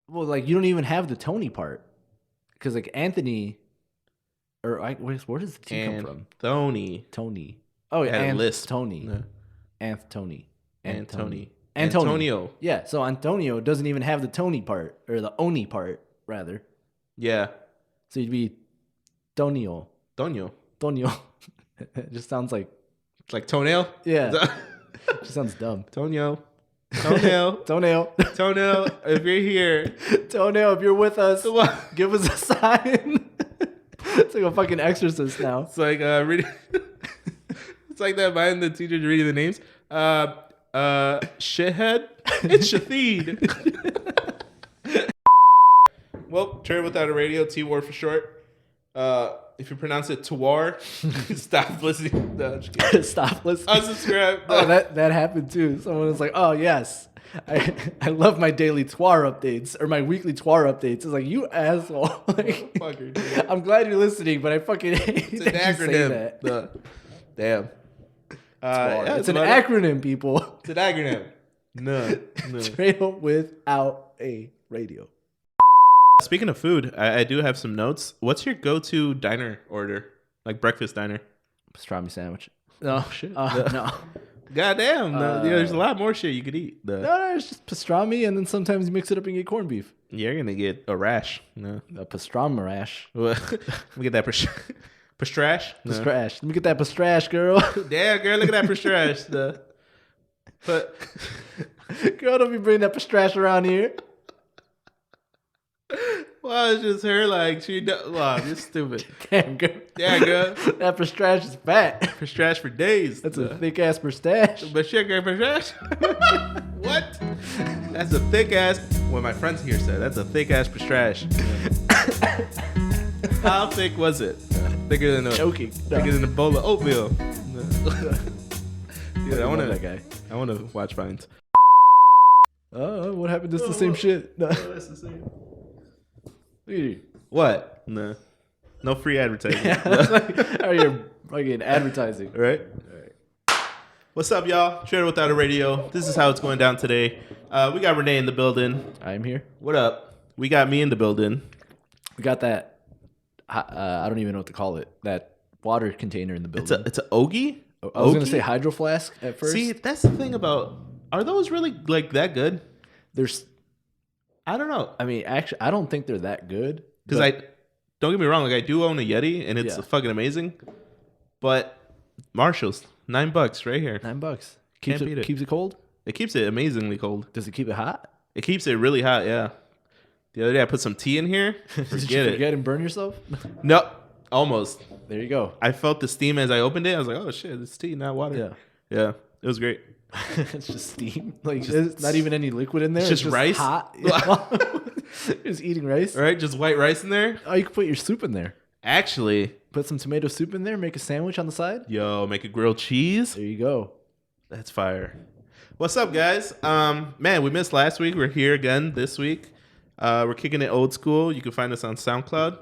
Well, like you don't even have the Tony part because like Anthony, or where does the T come from? Tony. Oh yeah, Had a lisp. Tony. No. Anthony. Antonio. Yeah, so Antonio doesn't even have the Tony part or the Oni part rather. Yeah. So you'd be Tonio. Tonio. It just sounds like It's like toenail? yeah. It just sounds dumb. Toenail. Toenail. Toenail. Toenail, if you're here. Toenail, if you're with us, give us a sign. It's like a fucking exorcist now. It's like reading. It's like that behind the teacher reading the names. Shithead. It's Shaitheed. Well, Trade Without a Radio, TWAR for short. If you pronounce it TWAR, stop listening. No, Stop listening. Unsubscribe. Oh, that happened too. Someone was like, "Oh yes, I love my daily TWAR updates or my weekly TWAR updates." It's like, you asshole. Like, Fucker, dude. I'm glad you're listening, but I fucking hate It's an acronym. Damn. Yeah, it's an acronym, people. It's an acronym. No. Trail without a radio. Speaking of food, I do have some notes. What's your go-to diner order? Like breakfast diner? Pastrami sandwich. No, shit. No. Goddamn. There's a lot more shit you could eat. No, it's just pastrami, and then sometimes you mix it up and get corned beef. You're going to get a rash. No. A pastrami rash. Let me get that pastrash. Pastrash. Let me get that pastrash, girl. Damn, girl, look at that pastrash. But girl, don't be bringing that pastrash around here. Well, it's just her like she. Wow, you're stupid. Damn, girl. Yeah, girl. That pastrash is fat. Pastrash for days. That's a thick ass pastrash. But shit, girl, pastrash. What? That's a thick ass. What my friends here said. That's a thick ass pastrash. How thick was it? Thicker than a bowl of oatmeal. Dude, I want that guy. I want to watch Vines. Oh, what happened? This is the same shit. No. That's the same. Look at you. What? No free advertising. How are you fucking advertising? Right? What's up, y'all? Trader Without a Radio. This is how it's going down today. We got Renee in the building. I am here. What up? We got me in the building. We got that. I don't even know what to call it. That water container in the building. It's a Ogie? I was going to say hydro flask at first. See, that's the thing about... Are those really like that good? I don't know. I mean, actually, I don't think they're that good. Because don't get me wrong, like I do own a Yeti and it's fucking amazing. But Marshall's, $9 right here. $9. Can't beat it. Keeps it cold? It keeps it amazingly cold. Does it keep it hot? It keeps it really hot, yeah. The other day I put some tea in here. Did you forget and burn yourself? No, almost. There you go. I felt the steam as I opened it. I was like, oh shit, it's tea, not water. Yeah. It was great. It's just steam. Like there's not even any liquid in there. It's just rice. Hot. Just eating rice. All right, just white rice in there. Oh, you can put your soup in there. Actually, put some tomato soup in there. Make a sandwich on the side. Yo, make a grilled cheese. There you go. That's fire. What's up, guys? Man, we missed last week. We're here again this week. We're kicking it old school. You can find us on SoundCloud.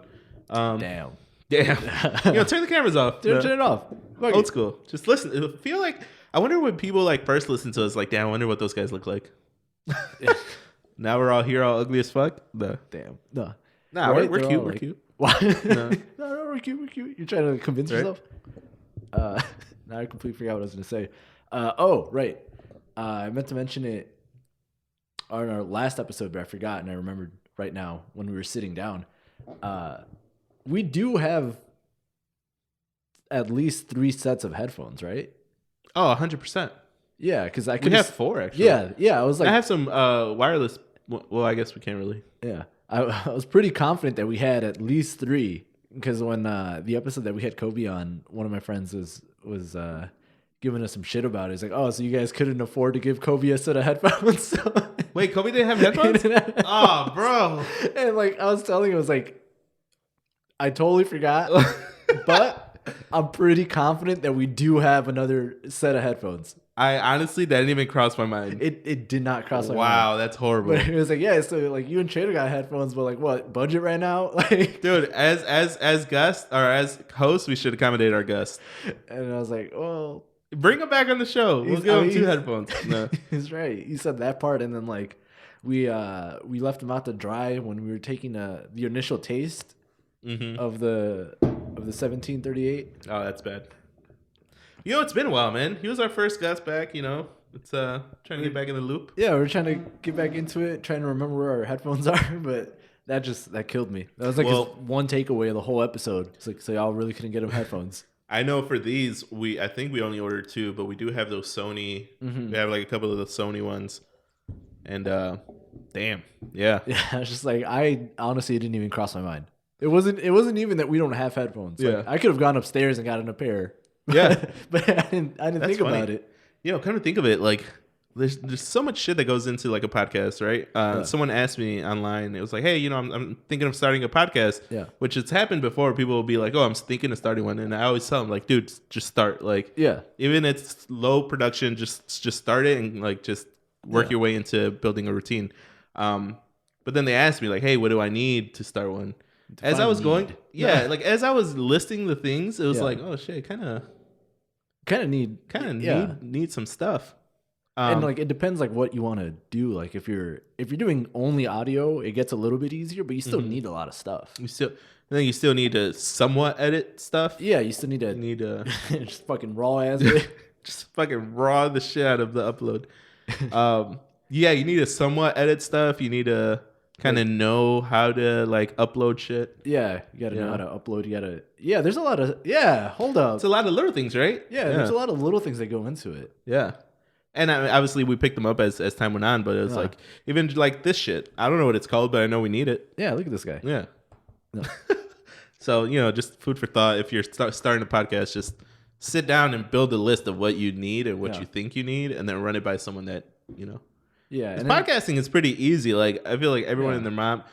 Damn. Turn the cameras off. Turn it off. Old school. Just listen. It'll feel like. I wonder when people like first listen to us. Like, damn, I wonder what those guys look like. Now we're all here, all ugly as fuck. Damn. No. Nah, right? we're cute. We're cute. What? No, we're cute. We're cute. You're trying to convince yourself. Now I completely forgot what I was going to say. Right. I meant to mention it on our last episode, but I forgot, and I remembered right now when we were sitting down. We do have at least 3 sets of headphones, right? Oh, 100%. Yeah, because I could. We have 4 actually. Yeah. I was like, I have some wireless. Well, I guess we can't really. Yeah, I was pretty confident that we had at least 3 because when the episode that we had Kobe on, one of my friends was giving us some shit about it. He's like, "Oh, so you guys couldn't afford to give Kobe a set of headphones?" Wait, Kobe didn't have headphones? Oh, bro. And like I was telling him, I was like, I totally forgot, but I'm pretty confident that we do have another set of headphones. I honestly, that didn't even cross my mind. It did not cross my mind. Wow, that's horrible. But it was like, yeah, so like you and Trader got headphones, but like what budget right now? Like, dude, as guests or as hosts, we should accommodate our guests. And I was like, well, bring him back on the show. We'll give him 2 headphones. No, he's right. You said that part, and then like we left them out to dry when we were taking the initial taste of the 1738. Oh, that's bad. It's been a while, man. He was our first guest back. It's trying to get back in the loop. Yeah, we're trying to get back into it, trying to remember where our headphones are, but that killed me. That was like his one takeaway of the whole episode. It's like, so y'all really couldn't get him headphones. I know for these, I think we only ordered 2, but we do have those Sony. We have like a couple of the Sony ones, and damn, yeah. I was just like, I honestly didn't even cross my mind. It wasn't even that we don't have headphones. Yeah, like, I could have gone upstairs and gotten a pair. Yeah, but I didn't think funny. about it. Come to think of it, like there's so much shit that goes into like a podcast, right? Someone asked me online, it was like, hey, I'm thinking of starting a podcast. Yeah, which has happened before. People will be like, oh, I'm thinking of starting one, and I always tell them like, dude, just start. Like, yeah, even it's low production, just start it and like just work your way into building a routine. But then they asked me like, hey, what do I need to start one? As I was going, like as I was listing the things, it was like, oh shit, kind of need some stuff. And like it depends like what you want to do. Like if you're doing only audio, it gets a little bit easier, but you still need a lot of stuff. You still need to somewhat edit stuff. Yeah, you still need to just fucking raw as it. Just fucking raw the shit out of the upload. Yeah, you need to somewhat edit stuff. You need to kind of know how to like upload shit. Yeah, you got to know how to upload. There's a lot of hold up. It's a lot of little things, right? Yeah, there's a lot of little things that go into it. Yeah. And obviously we picked them up as time went on, but it was like even like this shit. I don't know what it's called, but I know we need it. Yeah, look at this guy. Yeah. No. So just food for thought. If you're starting a podcast, just sit down and build a list of what you need and what you think you need, and then run it by someone that Yeah, and podcasting is pretty easy. Like I feel like everyone and their mom,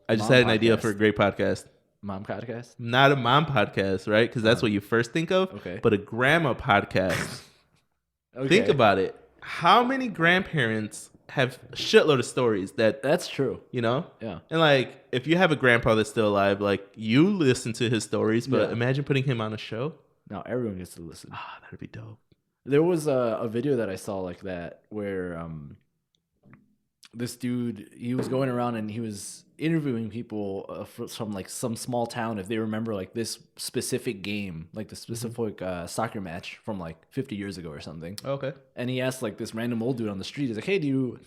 I just had an idea for a great podcast. Mom podcast? Not a mom podcast, right? Because that's what you first think of. Okay. But a grandma podcast. Okay. Think about it. How many grandparents have a shitload of stories that's true. Yeah. And like if you have a grandpa that's still alive, like you listen to his stories, but imagine putting him on a show. Now everyone gets to listen. That'd be dope. There was a video that I saw like that where this dude, he was going around and he was interviewing people from like some small town if they remember like this specific game, like the specific soccer match from like 50 years ago or something. Okay. And he asked like this random old dude on the street, he's like, hey, do you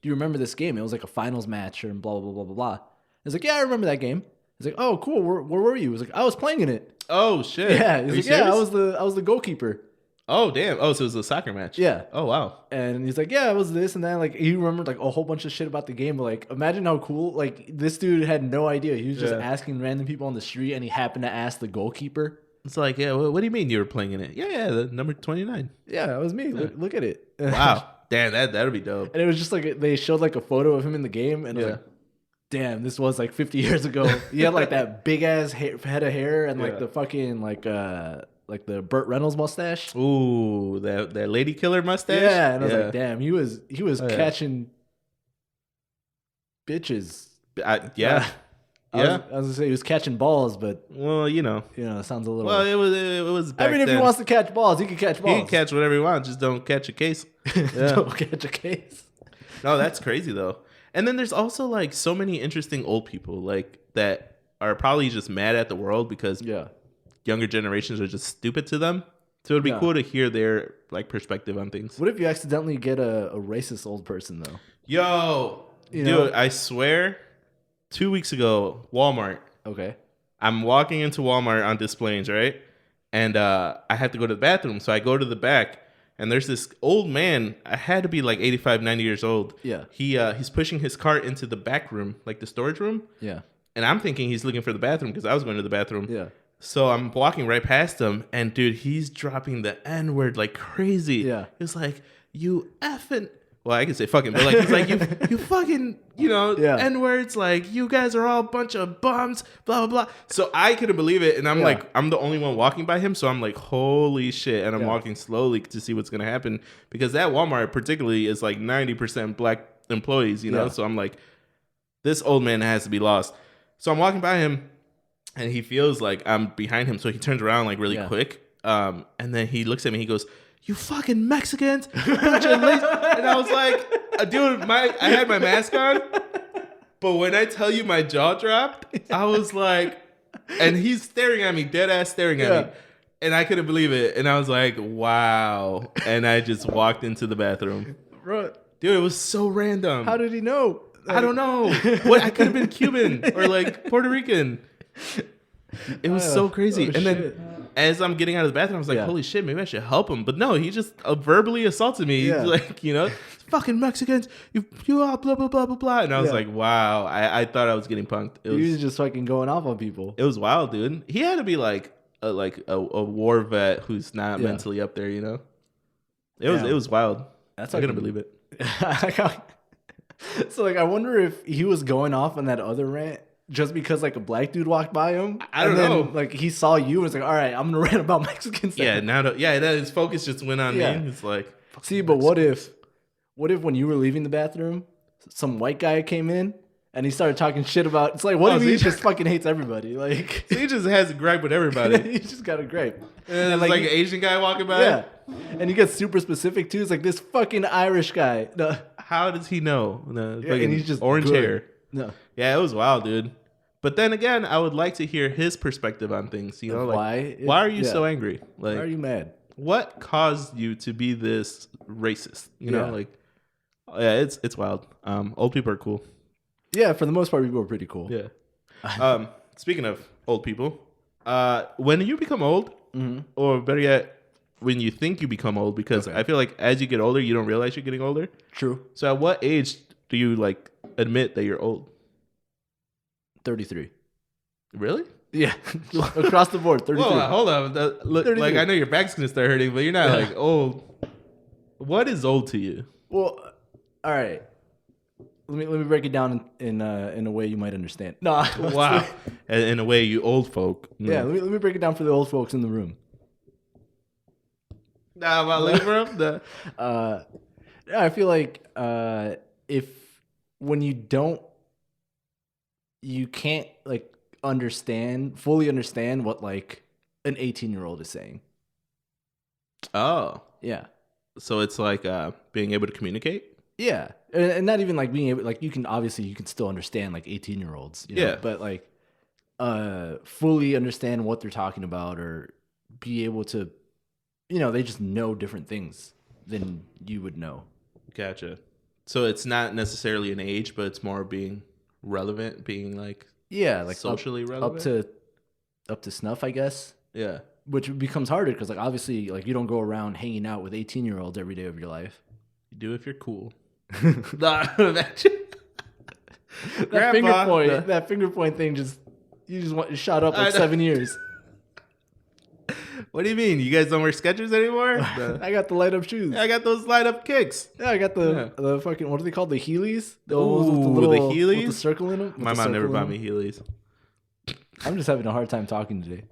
remember this game? It was like a finals match and blah, blah, blah, blah, blah. He's like, yeah, I remember that game. He's like, oh, cool. Where were you? He was like, I was playing in it. Oh, shit. Yeah. He's like, yeah, I was the goalkeeper. Oh, damn. Oh, so it was a soccer match. Yeah. Oh, wow. And he's like, yeah, it was this and that. Like, he remembered like a whole bunch of shit about the game. But like, imagine how cool. Like, this dude had no idea. He was just asking random people on the street, and he happened to ask the goalkeeper. It's like, yeah, what do you mean you were playing in it? Yeah, the number 29. Yeah, that was me. Yeah. Look at it. Wow. Damn, that'd be dope. And it was just like, they showed like a photo of him in the game, and it was like, damn, this was like 50 years ago. He had like that big ass head of hair and like the fucking like the Burt Reynolds mustache. Ooh, that lady killer mustache. Yeah, and I was like, damn, he was catching bitches. Yeah. I was gonna say he was catching balls, but well, it sounds a little. Well, it was. Back if he wants to catch balls, he can catch balls. He can catch whatever he wants. Just don't catch a case. Don't catch a case. No, that's crazy though. And then there's also like so many interesting old people like that are probably just mad at the world because younger generations are just stupid to them. So it'd be cool to hear their like perspective on things. What if you accidentally get a racist old person though? Yo, dude, I swear, 2 weeks ago, Walmart. Okay. I'm walking into Walmart on Des Plaines, right? And I have to go to the bathroom. So I go to the back and there's this old man. I had to be like 85, 90 years old. Yeah. He's pushing his cart into the back room, like the storage room. Yeah. And I'm thinking he's looking for the bathroom because I was going to the bathroom. Yeah. So I'm walking right past him, and dude, he's dropping the N-word like crazy. Yeah. He's like, you effing... Well, I can say fucking, but like he's like, you fucking, N-words, like, you guys are all a bunch of bums, blah, blah, blah. So I couldn't believe it, and I'm like, I'm the only one walking by him, so I'm like, holy shit, and I'm walking slowly to see what's going to happen, because that Walmart particularly is like 90% black employees, so I'm like, this old man has to be lost. So I'm walking by him, and he feels like I'm behind him, so he turns around like really quick, and then he looks at me, he goes, "You fucking Mexicans, bunch of lazy." And I was like, dude, I had my mask on, but when I tell you my jaw dropped, I was like, and he's staring at me, dead ass staring at me. And I couldn't believe it. And I was like, wow. And I just walked into the bathroom. Bro, dude, it was so random. How did he know? I don't know. What? I could have been Cuban or like Puerto Rican. It was so crazy. And then as I'm getting out of the bathroom, I was like, holy shit, maybe I should help him. But no, he just verbally assaulted me. He's like, fucking Mexicans, you blah, blah, blah, blah, blah. And I was like, wow. I thought I was getting punked. He was just fucking going off on people. It was wild, dude. He had to be like a war vet who's not mentally up there, It was wild. I couldn't believe it. So like I wonder if he was going off on that other rant just because like a black dude walked by him. I don't know. Like he saw you and was like, all right, I'm gonna rant about Mexicans. Yeah, that his focus just went on me. It's like, see, but what if when you were leaving the bathroom, some white guy came in and he started talking shit about? It's like, what if he just fucking hates everybody? Like, so he just has a gripe with everybody. He just got a gripe. And like an Asian guy walking by. Yeah, and he gets super specific too. It's like this fucking Irish guy. No. How does he know? No, and he's just orange hair. No. Yeah, it was wild, dude. But then again, I would like to hear his perspective on things. Like, why are you so angry? Like, why are you mad? What caused you to be this racist? It's wild. Old people are cool. Yeah, for the most part, people are pretty cool. Yeah. Speaking of old people, when you become old, or better yet, when you think you become old, because I feel like as you get older, you don't realize you're getting older. True. So at what age do you like admit that you're old? 33. Really? Yeah. Across the board, 33. Whoa, hold on. Like I know your back's gonna start hurting, but you're not like old. What is old to you? Well, all right. Let me break it down in a way you might understand. No. Wow. In a way you old folk. No. Yeah, let me break it down for the old folks in the room. Nah, about living room? I feel like if when you can't like fully understand what like an 18-year-old is saying. Oh. Yeah. So it's like being able to communicate? Yeah. And not even like being able, like you can still understand like 18-year-olds. Yeah. But like fully understand what they're talking about or be able to, they just know different things than you would know. Gotcha. So it's not necessarily an age, but it's more being relevant, being like socially relevant, up to snuff, I guess. Yeah, which becomes harder because like obviously like you don't go around hanging out with 18-year-olds every day of your life. You do if you're cool. That finger point thing you just shot up like 7 years. What do you mean? You guys don't wear Skechers anymore? I got the light up shoes. I got those light up kicks. Yeah, I got the fucking, what are they called? The Heelys? The Heelys? With the circle in them? My mom never bought me Heelys. I'm just having a hard time talking today.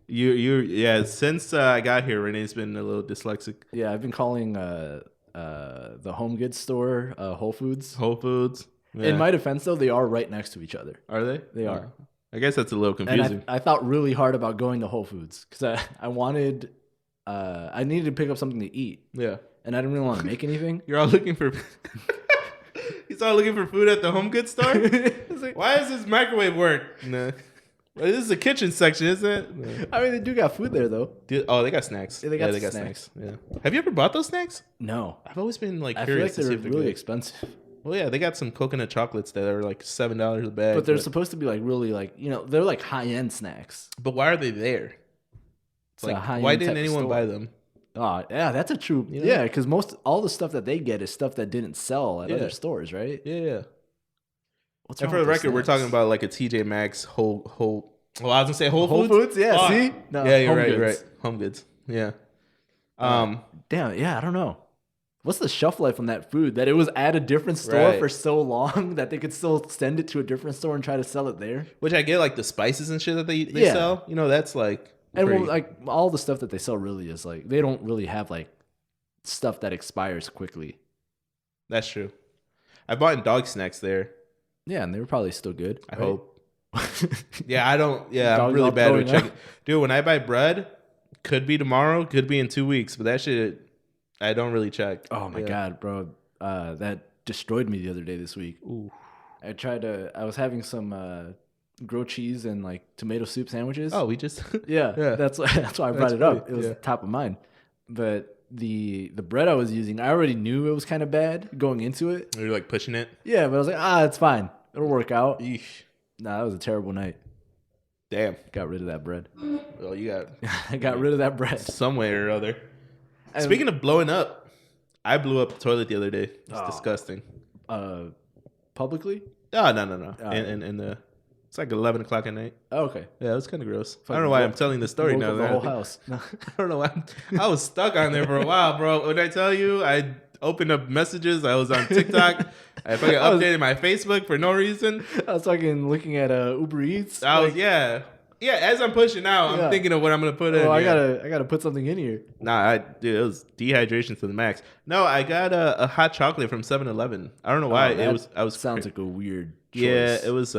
Since I got here, Renee's been a little dyslexic. Yeah, I've been calling the home goods store Whole Foods. Whole Foods. Yeah. In my defense, though, they are right next to each other. Are they? They are. I guess that's a little confusing. And I thought really hard about going to Whole Foods because I wanted, I needed to pick up something to eat. Yeah. And I didn't really want to make anything. You're all looking for... He's all looking for food at the home goods store? Like, why does this microwave work? No. Well, this is the kitchen section, isn't it? No. I mean, they do got food there, though. They got snacks. Yeah, they got snacks. Yeah. Have you ever bought those snacks? No. I've always been like curious. I feel like they're really expensive. Well, yeah, they got some coconut chocolates that are like $7 a bag. But they're supposed to be like really like, they're like high-end snacks. But why are they there? It's like, why didn't anyone buy them? Oh, yeah, that's a true. Yeah, because all the stuff that they get is stuff that didn't sell at other stores, right? Yeah. And for the record, we're talking about like a TJ Maxx whole. Well, I was gonna say Whole Foods. Yeah, see? No, yeah, you're right. Right. Home Goods. Yeah. Damn. Yeah, I don't know. What's the shelf life on that food? That it was at a different store for so long that they could still send it to a different store and try to sell it there. Which I get, like the spices and shit that they sell. That's like. And like all the stuff that they sell really is like they don't really have like stuff that expires quickly. That's true. I bought dog snacks there. Yeah, and they were probably still good. I hope. Yeah, I don't. Yeah, I'm really bad with checking. Dude, when I buy bread, could be tomorrow, could be in 2 weeks, but that shit I don't really check. Oh my God, bro. That destroyed me the other day this week. Ooh. I was having some grilled cheese and like tomato soup sandwiches. Oh, we just yeah. That's why I brought it up. It was Yeah. top of mind. But the bread I was using, I already knew it was kind of bad going into it. You're like pushing it. Yeah, but I was like, it's fine. It'll work out. Eesh. Nah, that was a terrible night. Damn. Got rid of that bread. Well, you got I got rid of that bread. some way or other. Speaking of blowing up, I blew up the toilet the other day. It's disgusting. Publicly? Oh, no. In the it's like 11 o'clock at night. Oh, okay. Yeah, it was kind of gross. I don't know why I'm telling this story now. The whole house. I don't know why. I was stuck on there for a while, bro. When I tell you, I opened up messages. I was on TikTok. I fucking updated my Facebook for no reason. I was fucking looking at Uber Eats. Yeah. As I'm pushing out, I'm thinking of what I'm gonna put in. I gotta put something in here. Nah, dude, it was dehydration to the max. No, I got a hot chocolate from 7-Eleven. I don't know why. Sounds like a weird choice. Yeah, it was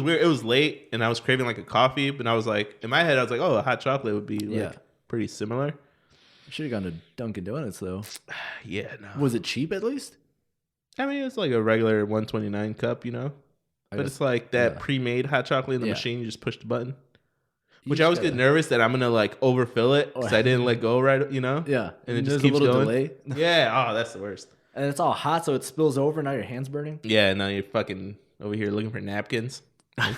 weird. It was late, and I was craving like a coffee. But I was like, in my head, I was like, oh, a hot chocolate would be like pretty similar. Should have gone to Dunkin' Donuts though. Yeah, no. Was it cheap at least? I mean, it's like a regular 129 cup, you know. But it's like that pre-made hot chocolate in the machine. You just push the button. Which I always get nervous that I'm gonna like overfill it because I didn't let go right, you know. Yeah, and it just keeps a little going. delay. Yeah. Oh, that's the worst. And it's all hot, so it spills over. Now your hand's burning. Yeah. Now you're fucking over here looking for napkins, like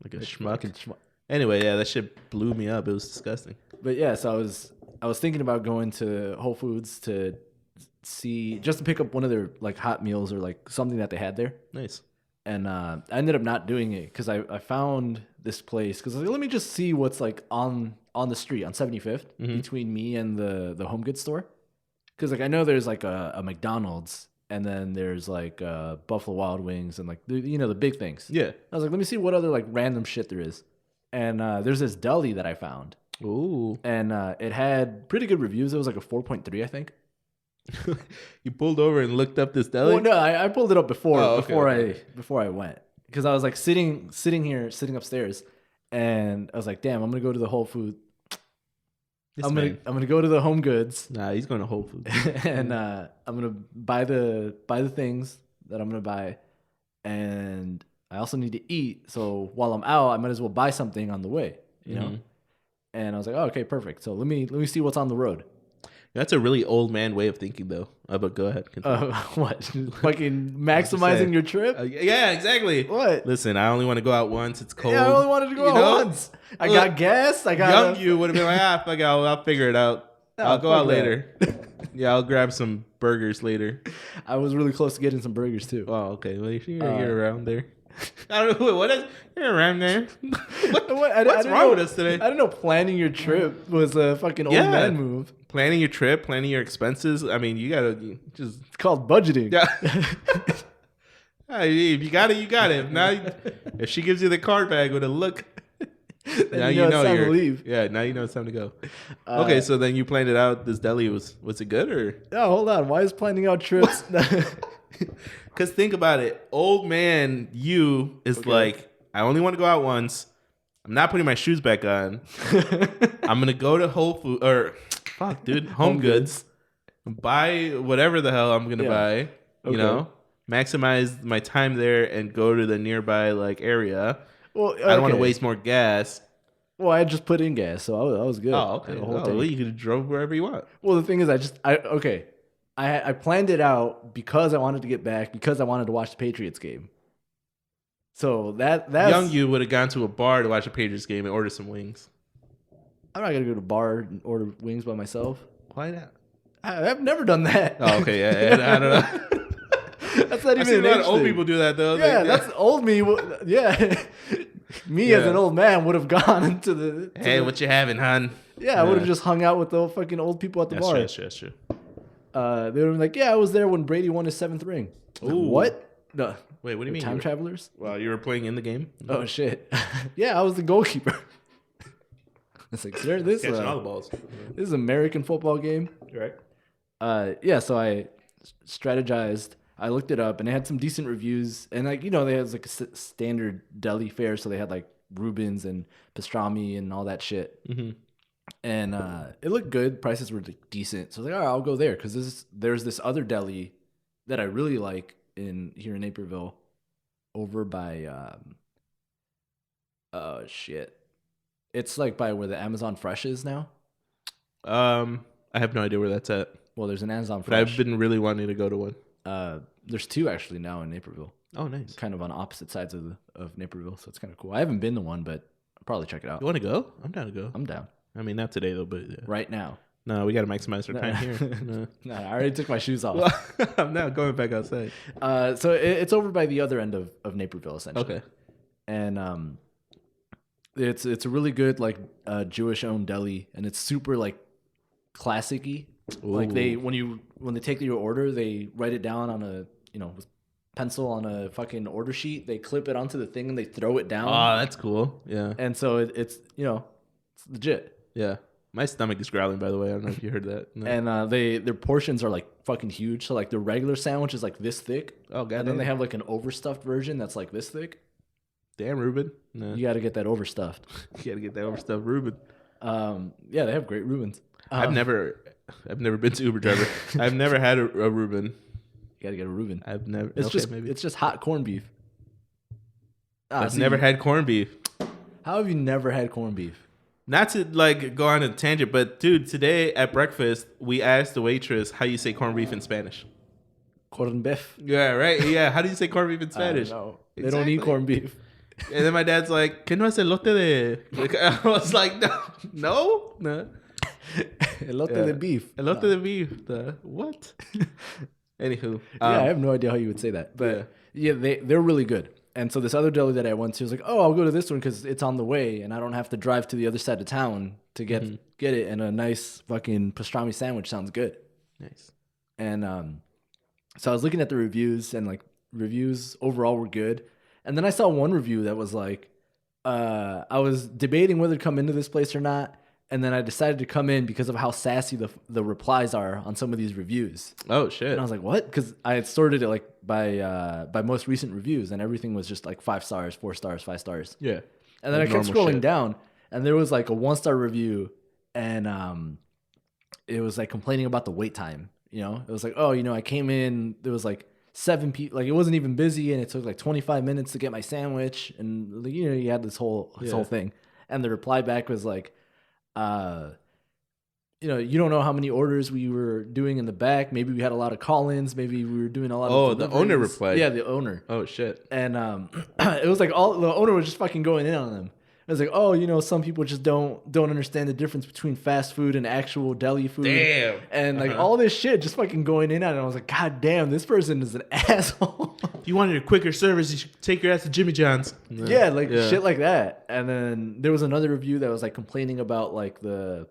a schmuck. Anyway, yeah, that shit blew me up. It was disgusting. But yeah, so I was thinking about going to Whole Foods to see just to pick up one of their like hot meals or like something that they had there. Nice. And I ended up not doing it because I found this place because let me just see what's like on the street on 75th between me and the home goods store. Because like I know there's like a McDonald's and then there's like Buffalo Wild Wings and like the big things. Yeah. I was like, let me see what other like random shit there is. And there's this deli that I found. Ooh. And it had pretty good reviews. It was like a 4.3, I think. You pulled over and looked up this deli? Well, no, I pulled it up before okay. before I went because I was like sitting upstairs, and I was like, damn, I'm gonna go to the Whole Foods. I'm gonna go to the Home Goods. Nah, he's going to Whole Foods, and I'm gonna buy the things that I'm gonna buy, and I also need to eat. So while I'm out, I might as well buy something on the way, you know. And I was like, oh, okay, perfect. So let me see what's on the road. That's a really old man way of thinking, though. But go ahead. What? Fucking maximizing your trip? Yeah, exactly. What? Listen, I only want to go out once. It's cold. Yeah, I only wanted to go out once. I got gas. I got young you would have been like, fuck it, I'll figure it out. I'll go out later. Yeah, I'll grab some burgers later. I was really close to getting some burgers too. Oh, okay. Well, you're around there. I don't know what is. You're around there. What's wrong with us today? I don't know. Planning your trip was a fucking old man move. Planning your trip, planning your expenses. I mean, you gotta just. It's called budgeting. Yeah. If you got it, you got it. Now, if she gives you the card bag with a look, now you know it's time to leave. Yeah, now you know it's time to go. Okay, so then you planned it out. This deli was it good or? No, hold on. Why is planning out trips? Because think about it. Old man you is like, I only want to go out once. I'm not putting my shoes back on. I'm going to go to Whole Foods or Home Goods. Buy whatever the hell I'm going to buy. You know, maximize my time there and go to the nearby like area. Well, I don't want to waste more gas. Well, I just put in gas, so I was good. Oh, okay. Well, you could have drove wherever you want. Well, the thing is, I planned it out because I wanted to get back, because I wanted to watch the Patriots game. So that's... Young you would have gone to a bar to watch a Patriots game and order some wings. I'm not going to go to a bar and order wings by myself. Why not? I've never done that. Oh, okay. Yeah, I don't know. That's not even a lot of old people do that, though. Yeah, that's old me. Yeah. Me as an old man would have gone into the... Hey, what you having, hon? Yeah, I would have just hung out with the fucking old people at the bar. That's true. They would have been like, yeah, I was there when Brady won his 7th ring. Ooh. What? No. Wait, what do you mean? Time travelers? Well, you were playing in the game? Oh, shit. Yeah, I was the goalkeeper. It's like, sir, this catching all the balls. This is an American football game. Right. Yeah, so I strategized. I looked it up, and it had some decent reviews. And, like, they had like a standard deli fare, so they had like Reubens and pastrami and all that shit. Mm-hmm. and it looked good. Prices were like, decent, so I was like, all right, I'll go there because there's this other deli that I really like here in Naperville, over by oh shit, it's like by where the Amazon Fresh is now. I have no idea where that's at. Well, there's an Amazon But Fresh. I've been really wanting to go to one. There's two actually now in Naperville. Oh, nice. Kind of on opposite sides of Naperville, so it's kind of cool. I haven't been to one, but I'll probably check it out. You want to go? I'm down to go. I'm down. I mean, not today though, but right now. No, we got to maximize our time here. No, I already took my shoes off. I'm now going back outside. So it's over by the other end of Naperville, essentially. Okay. And it's a really good like Jewish owned deli, and it's super like classic-y. Like when they take your order, they write it down on a with pencil on a fucking order sheet. They clip it onto the thing and they throw it down. Oh, that's cool. Yeah. And so it's it's legit. Yeah. My stomach is growling, by the way. I don't know if you heard that. No. And their portions are like fucking huge. So like their regular sandwich is like this thick. Oh, god. And then they have like an overstuffed version that's like this thick. Damn, Reuben. No. You got to get that overstuffed. You got to get that overstuffed Reuben. Yeah, they have great Reubens. I've never been to Uber driver. I've never had a Reuben. You got to get a Reuben. I've never. It's just hot corned beef. I've never had corned beef. How have you never had corned beef? Not to like go on a tangent, but dude, today at breakfast we asked the waitress how you say corned beef in Spanish. Corned beef. Yeah, right. Yeah, how do you say corned beef in Spanish? No, they don't eat corned beef. And then my dad's like, "¿Qué no es elote de?" Like, I was like, "No." Elote de beef. Elote de beef. What? Anywho, I have no idea how you would say that, but yeah, they're really good. And so this other deli that I went to was like, oh, I'll go to this one because it's on the way, and I don't have to drive to the other side of town to get it. And a nice fucking pastrami sandwich sounds good. Nice. And so I was looking at the reviews, and like reviews overall were good. And then I saw one review that was like, I was debating whether to come into this place or not. And then I decided to come in because of how sassy the replies are on some of these reviews. Oh shit! And I was like, "What?" Because I had sorted it like by most recent reviews, and everything was just like 5 stars, 4 stars, 5 stars. Yeah. And then I kept scrolling down, and there was like a 1-star review, and it was like complaining about the wait time. It was like, "Oh, I came in. There was like 7 people. Like it wasn't even busy, and it took like 25 minutes to get my sandwich, and you had this whole thing." And the reply back was like, you don't know how many orders we were doing in the back. Maybe we had a lot of call-ins. Maybe we were doing a lot of the owner replied. Yeah, the owner. Oh, shit. And it was like the owner was just fucking going in on them. It was like, oh, some people just don't understand the difference between fast food and actual deli food. Damn. And like all this shit just fucking going in on it. I was like, God damn, this person is an asshole. If you wanted a quicker service, you should take your ass to Jimmy John's. Yeah, shit like that. And then there was another review that was like complaining about like the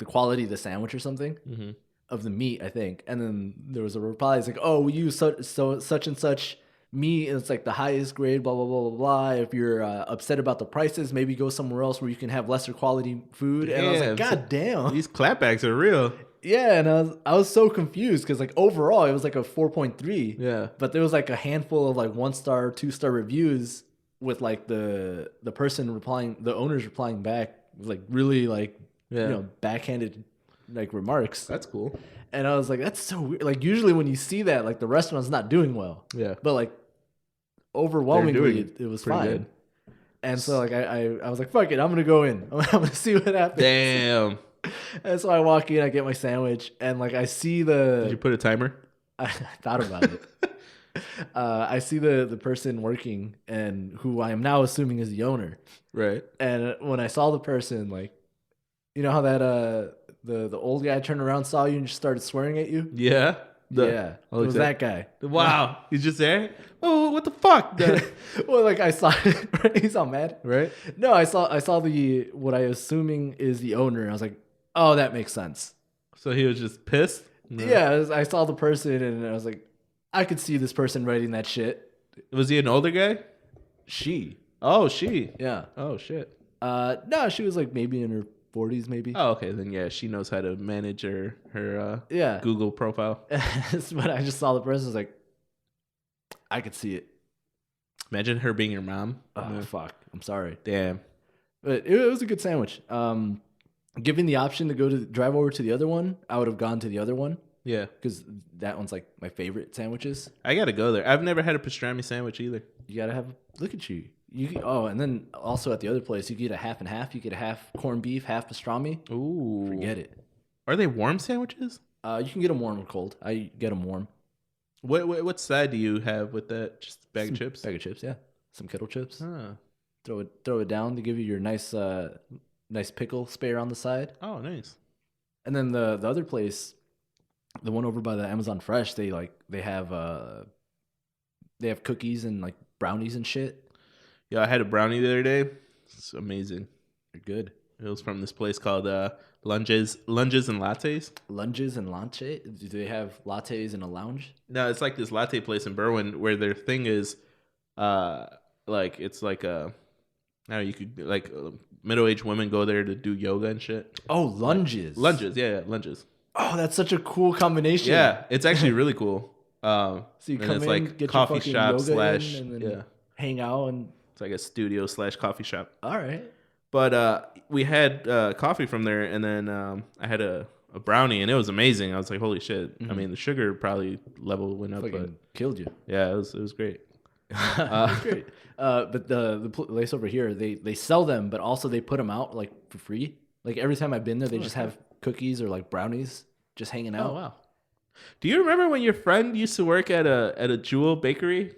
quality of the sandwich or something of the meat, I think. And then there was a reply. It's like, oh, we use such and such meat, and it's like the highest grade, blah blah blah blah blah. If you're upset about the prices, maybe go somewhere else where you can have lesser quality food. And I was like, God damn, these clapbacks are real. Yeah, and I was so confused because like overall it was like a 4.3. Yeah, but there was like a handful of like 1-star, 2-star reviews with like the person replying, the owners replying back with like really like backhanded like remarks. That's cool. And I was like, that's so weird. Like usually when you see that, like the restaurant's not doing well. Yeah, but like overwhelmingly it was fine. Good. And so like I was like, fuck it, I'm gonna go in. I'm gonna see what happens. Damn. And so I walk in, I get my sandwich, and like I see the. Did you put a timer? I thought about it. I see the person working, and who I am now assuming is the owner. Right. And when I saw the person, like, you know how that the old guy turned around, saw you, and just started swearing at you. Yeah. It was that guy. Wow. He's just there? Oh, what the fuck? Well, like I saw it. He's all mad. Right? No, I saw the what I assuming is the owner. And I was like, oh, that makes sense. So he was just pissed? No. Yeah, I saw the person and I was like, I could see this person writing that shit. Was he an older guy? She. Oh, she. Yeah. Oh, shit. No, she was like maybe in her 40s maybe. Oh, okay. Then yeah, she knows how to manage her Google profile. But I just saw the person, I was like, I could see it. Imagine her being your mom. Oh, fuck. I'm sorry. Damn. But it was a good sandwich. Given the option to drive over to the other one, I would have gone to the other one. Yeah, because that one's like my favorite sandwiches. I gotta go there. I've never had a pastrami sandwich either. You gotta have. Look at you. And then also at the other place, you get a half and half. You get a half corned beef, half pastrami. Ooh, forget it. Are they warm sandwiches? You can get them warm or cold. I get them warm. What side do you have with that? Just bag of chips? Bag of chips, yeah. Some kettle chips. Huh. Throw it down to give you your nice pickle spare on the side. Oh, nice. And then the other place, the one over by the Amazon Fresh, they have cookies and like brownies and shit. Yeah, I had a brownie the other day. It's amazing. They're good. It was from this place called Lunges and Lattes. Lunges and Latte? Do they have lattes in a lounge? No, it's like this latte place in Berwyn where their thing is, it's like a, I don't know, you could like middle-aged women go there to do yoga and shit. Oh, lunges. Lunges, yeah, lunges. Oh, that's such a cool combination. Yeah, it's actually really cool. So you come it's in, like get coffee your fucking shop yoga and then yeah, hang out and it's like a studio / coffee shop. All right. But we had coffee from there, and then I had a brownie, and it was amazing. I was like, holy shit. Mm-hmm. I mean, the sugar probably level went up, but killed you. Yeah, it was great. It was great. But the place over here, they sell them, but also they put them out like for free. Like every time I've been there, they just have cookies or like brownies just hanging out. Oh wow! Do you remember when your friend used to work at a Jewel bakery?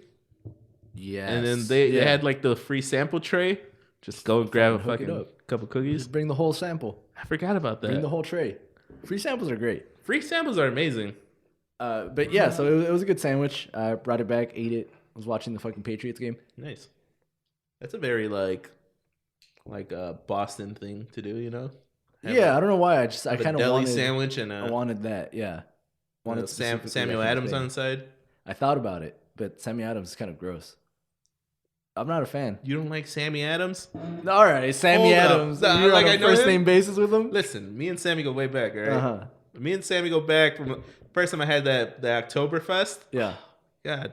Yes. And then they had like the free sample tray. Just go and grab a fucking couple cookies. Just bring the whole sample. I forgot about that. Bring the whole tray. Free samples are great. Free samples are amazing. But yeah, so it was a good sandwich. I brought it back, ate it. Was watching the fucking Patriots game. Nice. That's a very like a Boston thing to do, you know? Yeah, I don't know why. I kind of deli wanted sandwich and I wanted that. Yeah, wanted Samuel Adams on the side. I thought about it, but Sammy Adams is kind of gross. I'm not a fan. You don't like Sammy Adams? All right, Sammy Adams. You're like on a first name basis with him. Listen, me and Sammy go way back, all right? Me and Sammy go back from the first time I had the Oktoberfest. Yeah. God.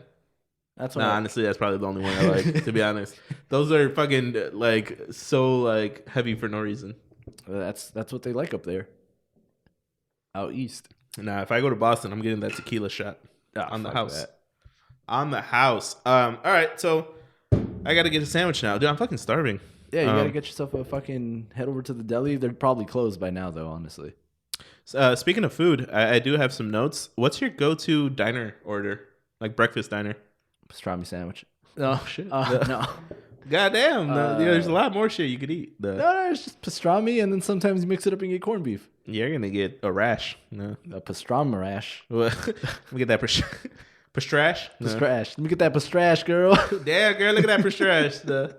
That's honestly, that's probably the only one I like, to be honest. Those are fucking like so like heavy for no reason. That's what they like up there. Out east. Nah, if I go to Boston, I'm getting that tequila shot on the house. That. On the house. All right, so I gotta get a sandwich now. Dude, I'm fucking starving. Yeah, you gotta get yourself a fucking head over to the deli. They're probably closed by now, though, honestly. Speaking of food, I do have some notes. What's your go-to diner order? Like breakfast diner? Pastrami sandwich. Oh, shit. No. Goddamn. There's a lot more shit you could eat. No, it's just pastrami, and then sometimes you mix it up and get corned beef. You're going to get a rash. No. A pastrami rash. Let me get that pastrash. Pastrash. Let me get that pastrash, girl. Damn, girl, look at that pastrash.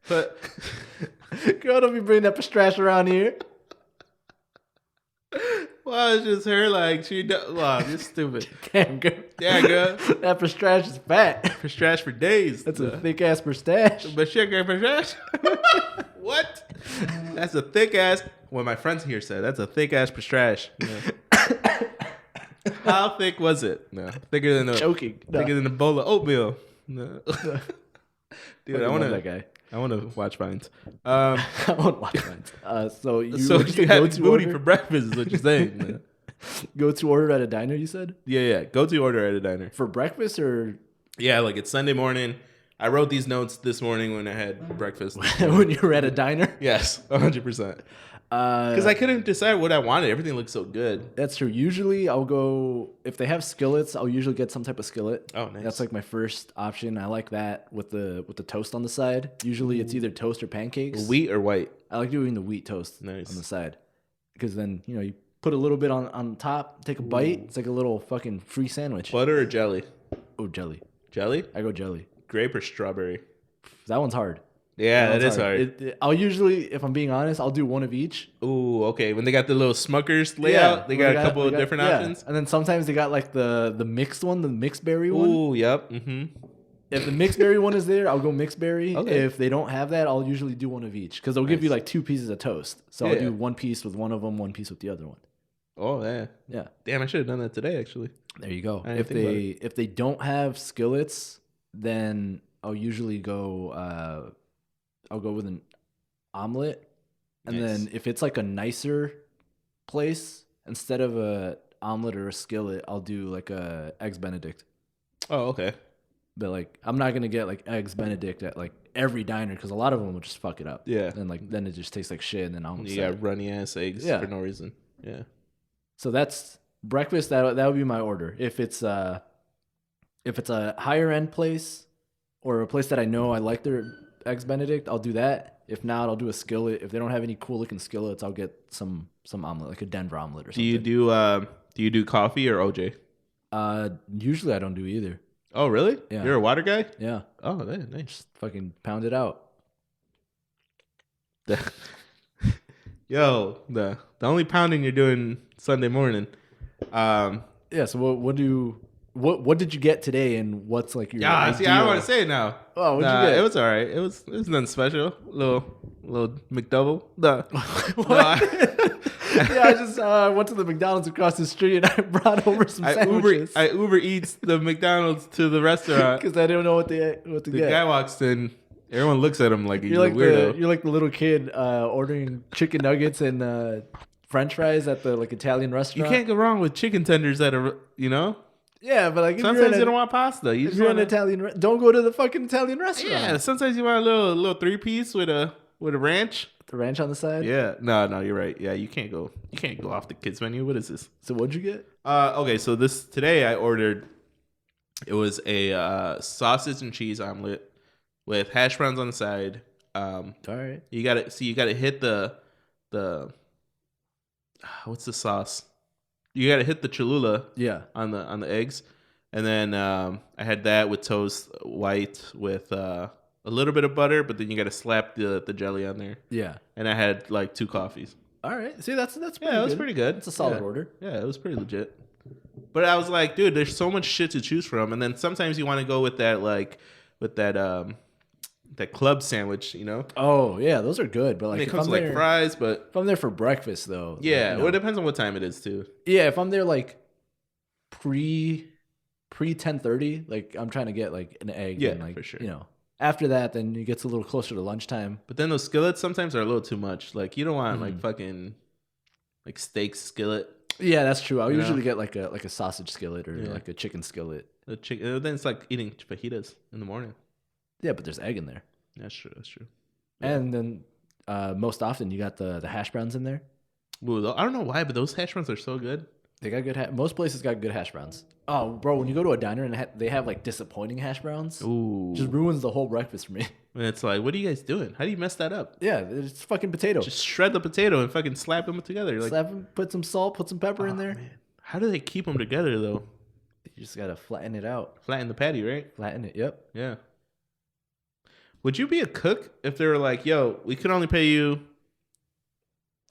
But girl, don't be bringing that pastrash around here. Well, it's just her like wow, you're stupid. Damn, girl. Yeah, girl. That pastrash is fat. Pastrash for days. That's a thick ass pastrash. But shit, girl, pastrash. What? That's a thick ass. What my friends here said. That's a thick ass pastrash. Yeah. How thick was it? No, thicker than thicker than a bowl of oatmeal. No. Dude, I want that guy. I want to watch Vines. I want to watch Vines. So you have booty for breakfast is what you're saying. Go to order at a diner, you said? Yeah. Go to order at a diner. For breakfast or? Yeah, like it's Sunday morning. I wrote these notes this morning when I had breakfast. When you were at a diner? Yes, 100%. Because I couldn't decide what I wanted. Everything looked so good. That's true. Usually I'll go, if they have skillets, I'll usually get some type of skillet. Oh, nice. That's like my first option. I like that with the toast on the side. Usually it's either toast or pancakes. Wheat or white? I like doing the wheat toast on the side. Because then, you put a little bit on top, take a bite. It's like a little fucking free sandwich. Butter or jelly? Oh, jelly. Jelly? I go jelly. Grape or strawberry? That one's hard. Yeah, that is hard. I'll usually, if I'm being honest, I'll do one of each. Ooh, okay. When they got the little Smuckers layout, they got a couple of different options. And then sometimes they got like the mixed one, the mixed berry one. Ooh, yep. Mm-hmm. If the mixed berry one is there, I'll go mixed berry. Okay. If they don't have that, I'll usually do one of each because they'll give you like 2 pieces of toast. So I'll do one piece with one of them, one piece with the other one. Oh yeah. Yeah. Damn, I should have done that today actually. There you go. If they don't have skillets, then I'll usually go. I'll go with an omelet And then if it's like a nicer place, instead of a omelet or a skillet, I'll do like a eggs Benedict. Oh, okay. But like, I'm not gonna get like eggs Benedict at like every diner because a lot of them will just fuck it up. Yeah. And like then it just tastes like shit. And then you got runny ass eggs for no reason. Yeah. So that's breakfast. That would be my order. If it's a higher end place or a place that I know I like their eggs Benedict, I'll do that. If not, I'll do a skillet. If they don't have any cool looking skillets, I'll get some omelet, like a Denver omelet or something. Do you do coffee or OJ? Usually I don't do either. Oh, really? Yeah. You're a water guy? Yeah. Oh, nice. Just fucking pound it out. Yo, the only pounding you're doing Sunday morning. Yeah. So what did you get today, and what's like your? See, I want to say it now. Oh, what'd you get? It was all right. It was nothing special. Little McDouble. Yeah, I just went to the McDonald's across the street and I brought over some sandwiches. I Uber Eats the McDonald's to the restaurant because I didn't know what to get. The guy walks in. Everyone looks at him like he's like a weirdo. You're like the little kid ordering chicken nuggets and French fries at the like Italian restaurant. You can't go wrong with chicken tenders at a Yeah, but like sometimes you don't want pasta. If you're an Italian, don't go to the fucking Italian restaurant. Yeah, sometimes you want a little 3-piece with a ranch. The ranch on the side. Yeah, no, you're right. Yeah, you can't go off the kids menu. What is this? So what'd you get? Okay, so today I ordered. It was a sausage and cheese omelet with hash browns on the side. All right. You got to hit the what's the sauce? You got to hit the Cholula. Yeah. On the eggs, and then I had that with toast white with a little bit of butter, but then you got to slap the jelly on there. Yeah. And I had like 2 coffees. All right. See, that's pretty good. It was pretty good. It's a solid order. Yeah, it was pretty legit. But I was like, dude, there's so much shit to choose from, and then sometimes you want to go with that club sandwich, Oh yeah, those are good. But like, it comes with like fries. But if I'm there for breakfast, though. Yeah, well, it depends on what time it is too. Yeah, if I'm there like pre 10:30, like I'm trying to get like an egg. Yeah, and, like, for sure. After that, then it gets a little closer to lunchtime. But then those skillets sometimes are a little too much. Like you don't want like fucking like steak skillet. Yeah, that's true. I'll usually get like a sausage skillet or like a chicken skillet. Then it's like eating fajitas in the morning. Yeah, but there's egg in there. That's true. Yeah. And then most often you got the hash browns in there. Ooh, I don't know why, but those hash browns are so good. They got good. Most places got good hash browns. Oh, bro, when you go to a diner and they have like disappointing hash browns, ooh, just ruins the whole breakfast for me. And it's like, what are you guys doing? How do you mess that up? Yeah, it's fucking potato. Just shred the potato and fucking slap them together. Like, slap them, put some salt, put some pepper in there. Man. How do they keep them together though? You just gotta flatten it out. Flatten the patty, right? Flatten it. Yep. Yeah. Would you be a cook if they were like, "Yo, we could only pay you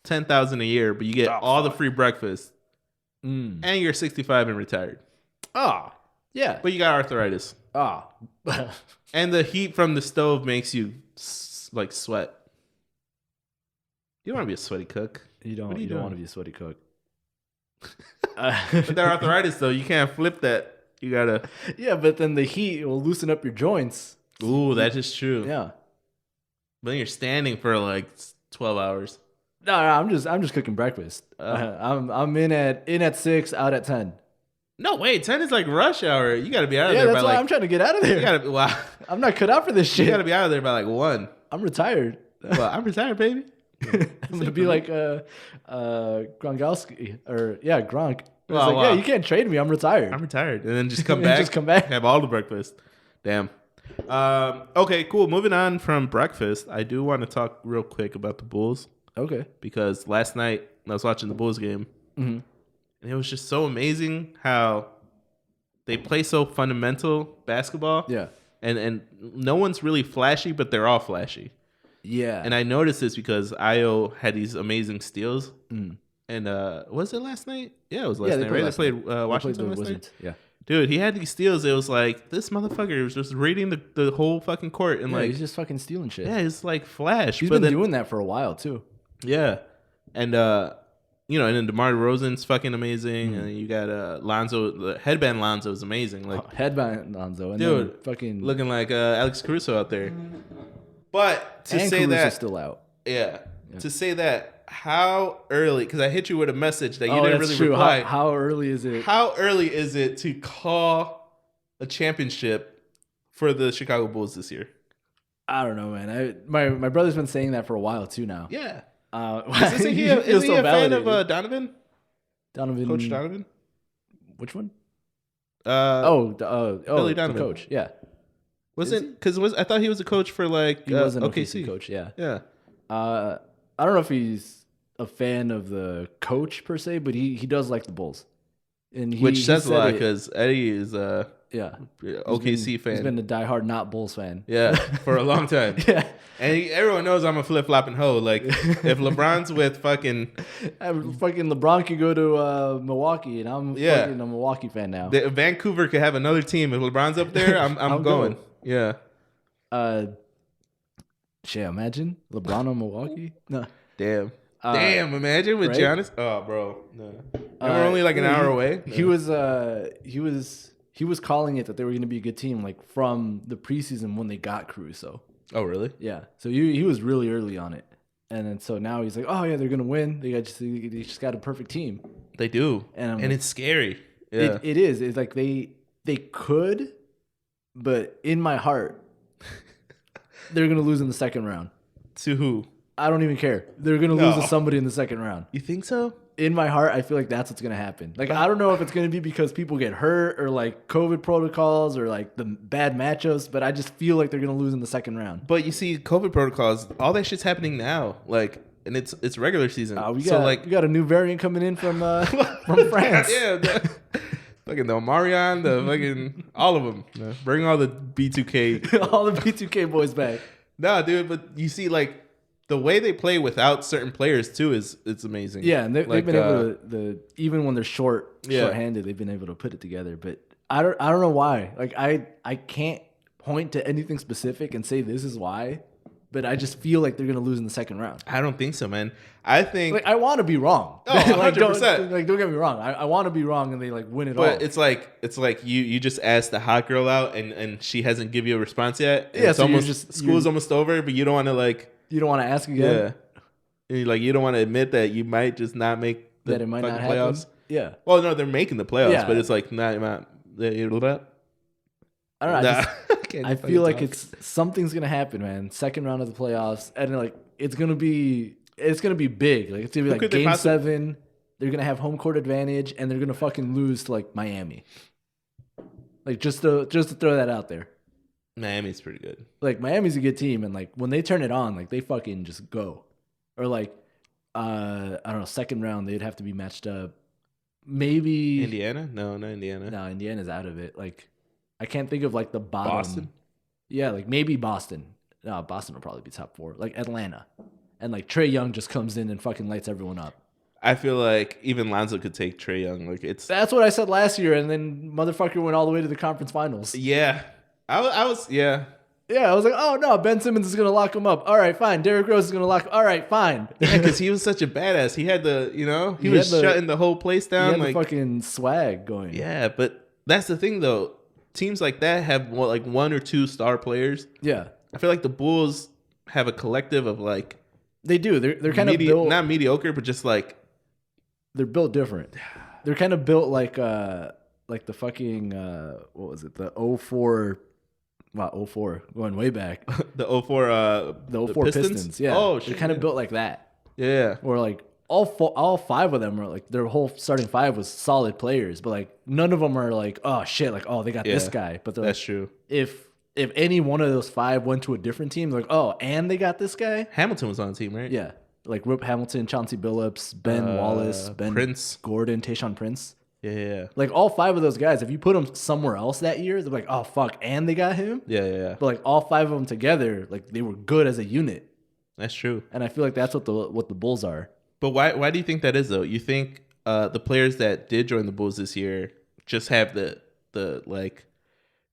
$10,000 a year, but you get all the free breakfast, and you're 65 and retired"? Oh, yeah. But you got arthritis. Oh. And the heat from the stove makes you like sweat. You don't want to be a sweaty cook. You don't want to be a sweaty cook. With that arthritis, though, you can't flip that. You gotta. Yeah, but then the heat will loosen up your joints. Ooh, that is true. Yeah. But then you're standing for like 12 hours. No, I'm just cooking breakfast. I'm in at 6, out at 10. No, wait, 10 is like rush hour. You got to be out of there by by why like... I'm trying to get out of there. You gotta, wow. I'm not cut out for this shit. You got to be out of there by like 1. I'm retired. Well, I'm retired, baby. I'm going to be like Gronkowski. Or, yeah, Gronk. Wow, yeah, you can't trade me. I'm retired. I'm retired. And then just come back. Have all the breakfast. Damn. Okay, cool. Moving on from breakfast, I do want to talk real quick about the Bulls. Okay. Because last night I was watching the Bulls game, and it was just so amazing how they play so fundamental basketball. Yeah. And no one's really flashy, but they're all flashy. Yeah. And I noticed this because Io had these amazing steals. And was it last night? Yeah, it was last night, right? They played Washington last night? Yeah. Dude, he had these steals. It was like, this motherfucker was just raiding the whole fucking court. And like, he's just fucking stealing shit. Yeah, it's like Flash. He's been doing that for a while, too. Yeah. And, and then DeMar DeRozan's fucking amazing. And then you got Lonzo. The headband Lonzo is amazing. Like headband Lonzo. And dude, then fucking... looking like Alex Caruso out there. But to and say Caruso's that... still out. Yeah. to say that, how early? Because I hit you with a message that you didn't really true. reply. How early is it? How early is it to call a championship for the Chicago Bulls this year? I don't know, man. My brother's been saying that for a while too now. Yeah. Isn't he a fan of Donovan? Coach Donovan? Which one? Billy Donovan, Donovan, the coach. Yeah. Wasn't because I thought he was a coach for like he was an OKC coach. Yeah. Yeah. I don't know if he's a fan of the coach per se, but he does like the Bulls, and which says a lot because Eddie is yeah OKC fan. He's been a diehard not Bulls fan. Yeah, for a long time. Yeah. And everyone knows I'm a flip-flopping hoe. Like, if LeBron's with fucking LeBron could go to Milwaukee, and I'm fucking a Milwaukee fan now. Vancouver could have another team. If LeBron's up there, I'm going. Yeah. Shit, imagine LeBron on Milwaukee. No. Damn. Imagine with Giannis. Oh, bro. No. And we're only like an hour away. He was calling it that they were going to be a good team, like from the preseason when they got Caruso. Oh, really? Yeah. So he was really early on it. And then so now he's like, oh, yeah, they're going to win. They just got a perfect team. They do. And it's scary. Yeah. It is. It's like they could, but in my heart, they're going to lose in the second round. To who? I don't even care. They're going to lose to somebody in the second round. You think so? In my heart, I feel like that's what's going to happen. Like, I don't know if it's going to be because people get hurt or like COVID protocols or like the bad matchups, but I just feel like they're going to lose in the second round. But you see, COVID protocols, all that shit's happening now. Like, and it's regular season. We got a new variant coming in from France. Yeah. Fucking the Omarion, the fucking all of them. Bring all the B2K. All the B2K boys back. Nah, dude, but you see, like, the way they play without certain players too it's amazing. Yeah, and they've been able to even when they're short-handed, they've been able to put it together. But I don't know why. Like I can't point to anything specific and say this is why, but I just feel like they're gonna lose in the second round. I don't think so, man. I think like I want to be wrong. Oh, 100%. Don't get me wrong. I want to be wrong and they like win it all. But it's like you just asked the hot girl out and she hasn't give you a response yet. Yeah, so school's almost over, but you don't want to like. You don't want to ask again? Yeah. Like, you don't want to admit that you might just not make the that it might not playoffs. Happen? Yeah. Well, no, they're making the playoffs, but it's like, not. I don't know. I feel like something's going to happen, man. Second round of the playoffs. And, like, it's going to be big. Like, it's going to be like game 7. They're going to have home court advantage, and they're going to fucking lose to, like, Miami. Like, just to throw that out there. Miami's pretty good. Like, Miami's a good team, and like when they turn it on, like they fucking just go. Or like, I don't know, second round they'd have to be matched up. Maybe Indiana? No, not Indiana. No, Indiana's out of it. Like, I can't think of like the bottom. Boston? Yeah, like maybe Boston. No, Boston will probably be top 4. Like Atlanta, and like Trae Young just comes in and fucking lights everyone up. I feel like even Lonzo could take Trae Young. Like that's what I said last year, and then motherfucker went all the way to the conference finals. Yeah. I was. Yeah, I was like, oh no, Ben Simmons is gonna lock him up. All right, fine. Derrick Rose is gonna lock. All right, fine. Yeah, because he was such a badass. He had he was shutting the whole place down. He had the fucking swag going. Yeah, but that's the thing though. Teams like that have like 1 or 2 star players. Yeah, I feel like the Bulls have a collective of like. They do. They're kind of built, not mediocre, but just like they're built different. They're kind of built like the fucking what was it? The 04. Wow, 04, going way back. The 04 the 04 Pistons. Yeah. Oh, shit. They're kind of built like that. Yeah. Or like all 5 of them are like their whole starting 5 was solid players, but like none of them are like, oh shit, like they got this guy. But that's true. If any one of those 5 went to a different team, they're like, oh, and they got this guy. Hamilton was on the team, right? Yeah. Like Rip Hamilton, Chauncey Billups, Ben Wallace, Ben Prince, Gordon, Tayshaun Prince. Yeah. Like all 5 of those guys, if you put them somewhere else that year, they're like, oh fuck, and they got him. Yeah. But like all 5 of them together, like they were good as a unit. That's true. And I feel like that's what the Bulls are. But why do you think that is though? You think the players that did join the Bulls this year just have the like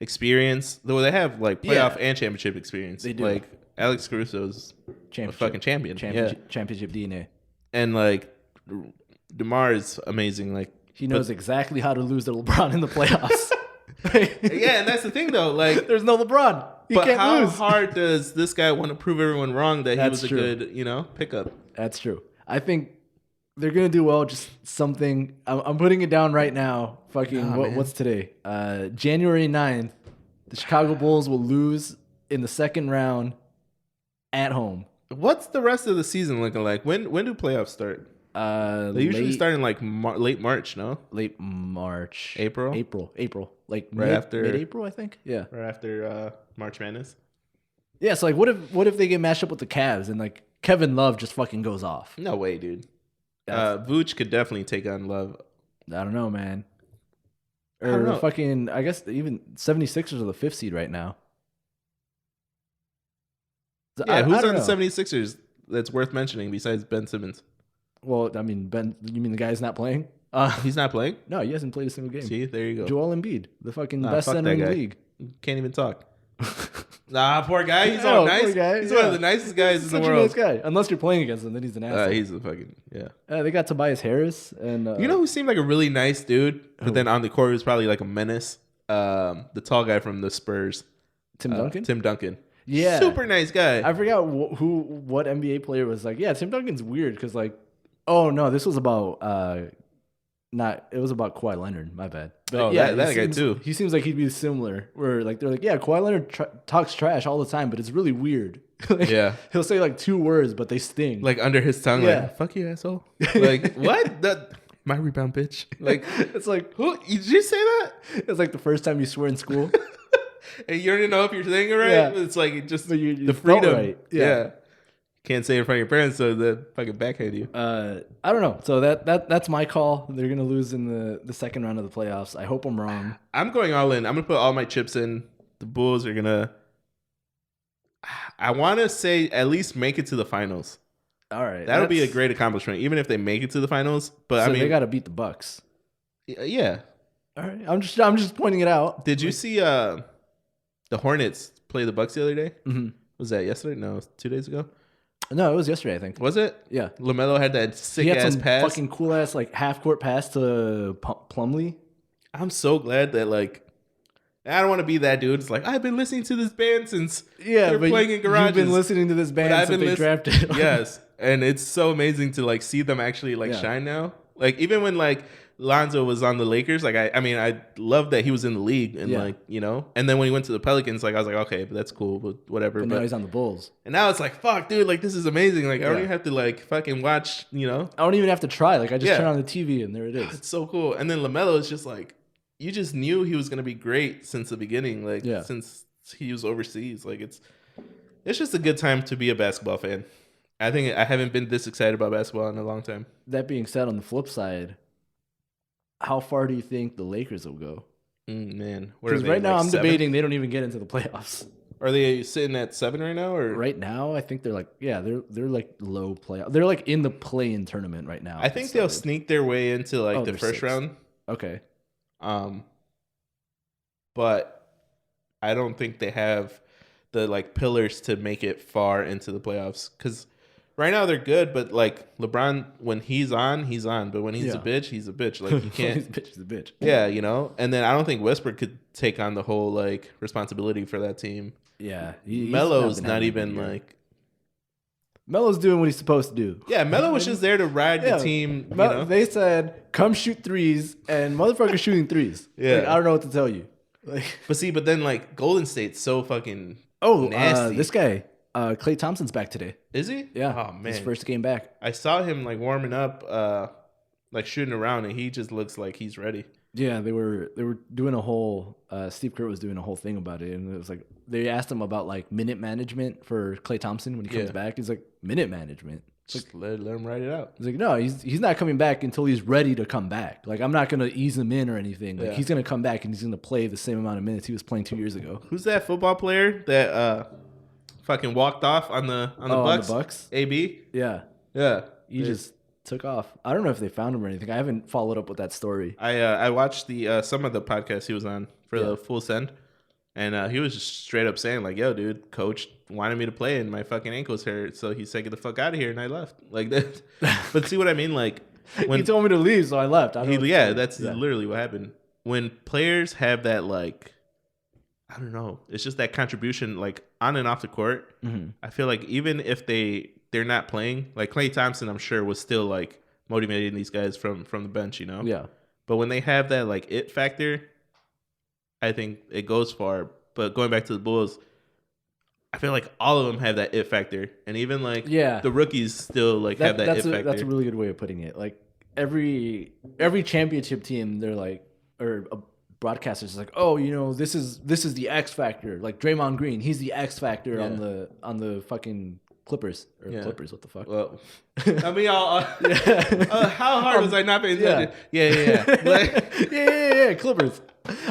experience? Though they have like playoff and championship experience. They do. Like Alex Caruso's a fucking champion. Championship DNA. And like DeMar is amazing. Like. He knows exactly how to lose to LeBron in the playoffs. Yeah, and that's the thing though. Like, there's no LeBron. You can't how lose. hard does this guy want to prove everyone wrong that he was a good, pickup? That's true. I think they're gonna do well. Just something. I'm putting it down right now. What's today? January 9th. The Chicago Bulls will lose in the second round at home. What's the rest of the season looking like? When do playoffs start? They usually start in like late March, no? Late March. April. Like after mid-April, I think. Yeah. Right after March Madness. Yeah. So like, what if they get matched up with the Cavs and like Kevin Love just fucking goes off? No way, dude. Vooch could definitely take on Love. I don't know, man. I don't know. Fucking, I guess even 76ers are the 5th seed right now. Yeah, who's on the 76ers that's worth mentioning besides Ben Simmons? Well, I mean, you mean the guy's not playing? He's not playing? No, he hasn't played a single game. See, there you go. Joel Embiid, the fucking best center in the league. Can't even talk. Nah, poor guy. He's all nice. He's one of the nicest guys in the world. Such a nice guy. Unless you're playing against him, then he's an asshole. He's a fucking, they got Tobias Harris. And you know who seemed like a really nice dude, but then on the court was probably like a menace? The tall guy from the Spurs. Tim Duncan? Tim Duncan. Yeah. Super nice guy. I forgot what NBA player was like, yeah, Tim Duncan's weird because like, oh no, this was about it was about Kawhi Leonard. My bad. But that guy too. He seems like he'd be similar. Where like they're like, yeah, Kawhi Leonard talks trash all the time, but it's really weird. Like, he'll say like 2 words, but they sting. Like under his tongue, like fuck you, asshole. Like what? My rebound bitch. Like it's like, who? Did you say that? It's like the first time you swear in school, and you don't even know if you're saying it right. Yeah. It's like just you the freedom. Right. Yeah. Can't say it in front of your parents, so they fucking backhand you. I don't know. So that's my call. They're gonna lose in the second round of the playoffs. I hope I'm wrong. I'm going all in. I'm gonna put all my chips in. The Bulls are gonna. I want to say at least make it to the finals. All right, that'll be a great accomplishment, even if they make it to the finals. But so I mean, they got to beat the Bucks. Yeah. All right. I'm just pointing it out. Did you see the Hornets play the Bucks the other day? Mm-hmm. Was that yesterday? No, 2 days ago. No, it was yesterday, I think. Was it? Yeah. LaMelo had that sick he had ass some pass. Fucking cool ass like half court pass to Plumlee. I'm so glad that like I don't want to be that dude. It's like I've been listening to this band since they're playing in garages. You've been listening to this band since they drafted. Yes, and it's so amazing to like see them actually like shine now. Like even when like Lonzo was on the Lakers, like I love that he was in the league and like and then when he went to the Pelicans, like I was like okay, but that's cool, but whatever. But now he's on the Bulls, and now it's like fuck, dude, like this is amazing. Like I don't even have to like fucking watch, I don't even have to try. Like I just turn on the TV and there it is. It's so cool. And then LaMelo is just like you just knew he was gonna be great since the beginning, like since he was overseas. Like it's just a good time to be a basketball fan. I think I haven't been this excited about basketball in a long time. That being said, on the flip side, how far do you think the Lakers will go? Man, because right now I'm debating they don't even get into the playoffs. Are they sitting at 7 right now? Or right now, I think they're like they're like low playoff. They're like in the play-in tournament right now. I think they'll sneak their way into like the first round. Okay. But I don't think they have the like pillars to make it far into the playoffs because right now they're good, but like LeBron, when he's on, but when he's a bitch, he's a bitch. Like you can't. He's a bitch. Yeah, And then I don't think Westbrook could take on the whole like responsibility for that team. Yeah, Melo's not even like. Melo's doing what he's supposed to do. Yeah, Melo was just there to ride the team. They said, "Come shoot threes," and motherfucker's shooting threes. Yeah, like, I don't know what to tell you. Like, but then like Golden State's so fucking nasty. This guy. Klay Thompson's back today. Is he? Yeah. Oh man, his first game back. I saw him like warming up, like shooting around, and he just looks like he's ready. Yeah, they were doing a whole. Steve Kerr was doing a whole thing about it, and it was like they asked him about like minute management for Klay Thompson when he comes back. He's like minute management. Just let him ride it out. He's like, no, he's not coming back until he's ready to come back. Like I'm not gonna ease him in or anything. Like he's gonna come back and he's gonna play the same amount of minutes he was playing 2 years ago. Who's that football player that fucking walked off on the Bucks? On the Bucks? AB? Yeah. He just took off. I don't know if they found him or anything. I haven't followed up with that story. I watched the some of the podcasts he was on for the Full Send, and he was just straight up saying like, "Yo, dude, coach wanted me to play and my fucking ankles hurt, so he said get the fuck out of here," and I left. Like that. But see what I mean? Like when he told me to leave, so I left. That's literally what happened. When players have that like I don't know. It's just that contribution, like on and off the court. Mm-hmm. I feel like even if they're not playing, like Klay Thompson, I'm sure was still like motivating these guys from the bench, you know? Yeah. But when they have that like it factor, I think it goes far. But going back to the Bulls, I feel like all of them have that it factor, and even like the rookies still like have that it factor. That's a really good way of putting it. Like every championship team, they're like, or broadcasters is like, oh, you know, this is the X factor. Like Draymond Green, he's the X factor on the fucking Clippers or Clippers. What the fuck? Well, I mean, how hard was I not paying attention? Yeah. Clippers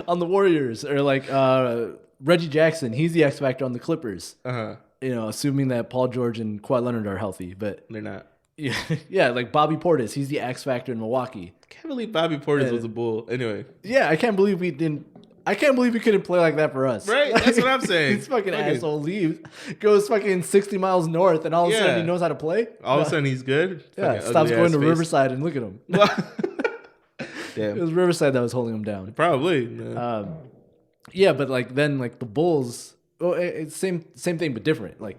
on the Warriors, or like Reggie Jackson, he's the X factor on the Clippers. You know, assuming that Paul George and Kawhi Leonard are healthy, but they're not. Yeah, like Bobby Portis, he's the X factor in Milwaukee. I can't believe Bobby Portis was a Bull. Anyway, yeah, I can't believe we couldn't play like that for us. Right, that's what I'm saying. This fucking asshole leaves, goes fucking 60 miles north, and all of a sudden he knows how to play. All of a sudden he's good. Yeah, stops going to Riverside and look at him. Damn. It was Riverside that was holding him down. Probably. Yeah, but like then like the Bulls, it's same thing but different. Like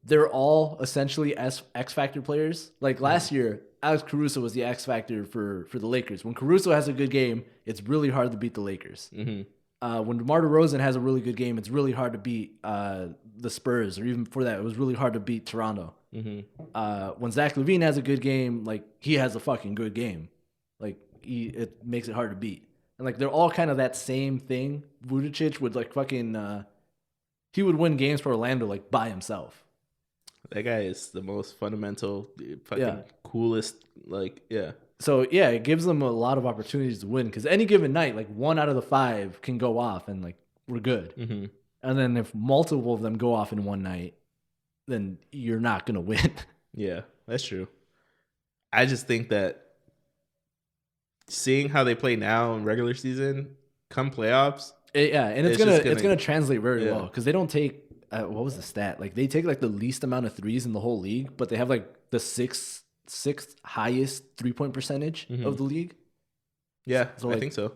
they're all essentially X factor players. Like last year, Alex Caruso was the X factor for the Lakers. When Caruso has a good game, it's really hard to beat the Lakers. Mm-hmm. When DeMar DeRozan has a really good game, it's really hard to beat the Spurs, or even before that, it was really hard to beat Toronto. Mm-hmm. When Zach LaVine has a good game, like he has a fucking good game. Like it makes it hard to beat. And like they're all kind of that same thing. Vucevic would like fucking he would win games for Orlando like by himself. That guy is the most fundamental, fucking coolest. Like, yeah. So yeah, it gives them a lot of opportunities to win, because any given night, like 1 out of the 5 can go off, and like we're good. Mm-hmm. And then if multiple of them go off in one night, then you're not gonna win. Yeah, that's true. I just think that seeing how they play now in regular season, come playoffs, and it's gonna translate very well, because they don't take what was the stat? Like they take like the least amount of threes in the whole league, but they have like the sixth highest 3-point percentage of the league. Yeah, so I think so.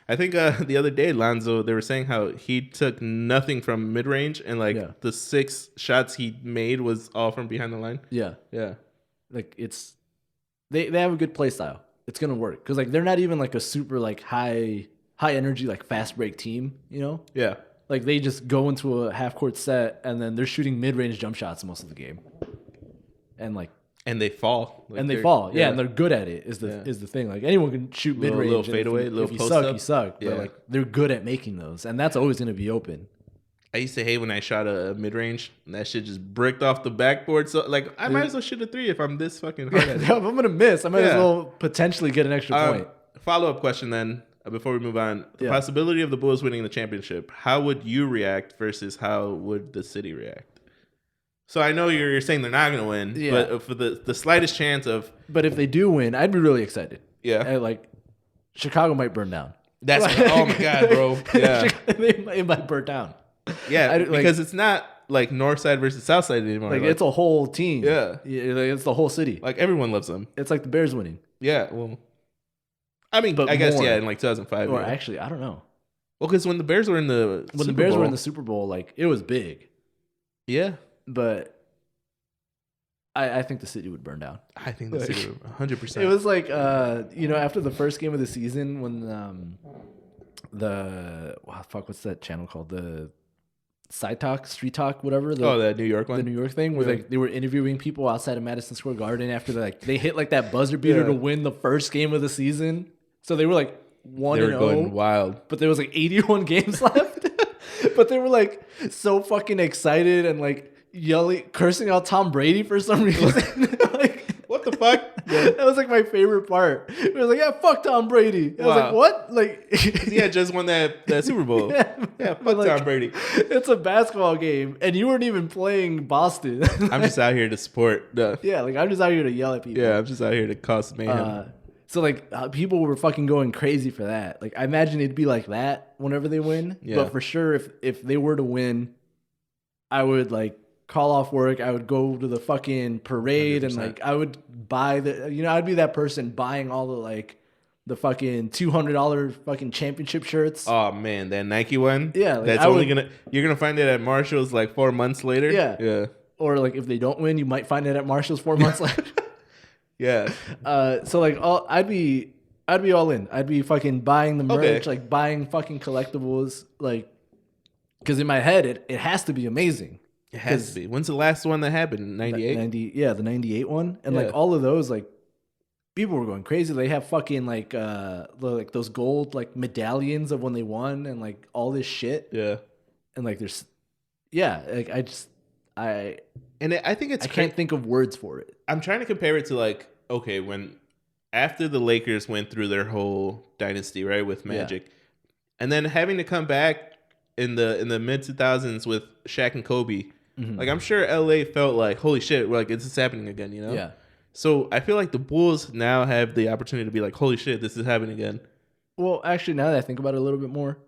I think the other day, Lonzo, they were saying how he took nothing from mid range, and like the 6 shots he made was all from behind the line. Yeah. Like it's they have a good play style. It's gonna work, because like they're not even like a super like high energy like fast break team, you know? Yeah. Like they just go into a half court set, and then they're shooting mid range jump shots most of the game, and they fall. Like and they're good at it. Is the thing. Like anyone can shoot mid range. Little fadeaway, little if you post suck, up. you suck. But like they're good at making those, and that's always gonna be open. I used to hate when I shot a mid range and that shit just bricked off the backboard. So like I might as well shoot a 3 if I'm this fucking hard at it. If I'm gonna miss, I might as well potentially get an extra point. Follow-up question then, before we move on. The possibility of the Bulls winning the championship, how would you react versus how would the city react? So I know you're saying they're not going to win, but for the slightest chance of... But if they do win, I'd be really excited. Yeah. Like, Chicago might burn down. That's oh my God, bro. Yeah. It might burn down. Yeah, because it's not like north side versus south side anymore. Like it's a whole team. Yeah. It's the whole city. Like everyone loves them. It's like the Bears winning. Yeah, well... I mean, but I guess, in like 2005. Or actually, I don't know. Well, because when the Bears were in the Super Bowl, like, it was big. Yeah. But I think the city would burn down. I think the city would 100%. It was like, after the first game of the season, when what's that channel called? The Side Talk, Street Talk, whatever. That New York one? The New York thing, where like they were interviewing people outside of Madison Square Garden after they hit like that buzzer beater to win the first game of the season. So they were like 1-0. They were going wild. But there was like 81 games left. But they were like so fucking excited and like cursing out Tom Brady for some reason. Like, what the fuck? That was like my favorite part. It was like, yeah, fuck Tom Brady. I was like, what? Like he had just won that Super Bowl. Yeah, fuck like, Tom Brady. It's a basketball game, and you weren't even playing Boston. I'm just out here to support. Yeah, like I'm just out here to yell at people. Yeah, I'm just out here to cause mayhem. So like people were fucking going crazy for that. Like I imagine it'd be like that whenever they win. Yeah. But for sure, if they were to win, I would like call off work. I would go to the fucking parade 100%. And like I would buy I'd be that person buying all the like the fucking $200 fucking championship shirts. Oh man, that Nike one. Yeah, like that's you're gonna find it at Marshall's like 4 months later. Yeah, yeah. Or like if they don't win, you might find it at Marshall's 4 months later. Yeah. So like, I'd be all in. I'd be fucking buying the merch, like buying fucking collectibles, like, because in my head it has to be amazing. It has to be. When's the last one that happened? 98. Yeah, the 98 one, and like all of those, like people were going crazy. They have fucking like those gold like medallions of when they won, and like all this shit. Yeah, and like there's, like I think it's I can't think of words for it. I'm trying to compare it to like, okay, when after the Lakers went through their whole dynasty, right, with Magic, and then having to come back in the mid 2000s with Shaq and Kobe, like I'm sure LA felt like, holy shit, like it's just happening again, you know? Yeah. So I feel like the Bulls now have the opportunity to be like, holy shit, this is happening again. Well, actually, now that I think about it a little bit more,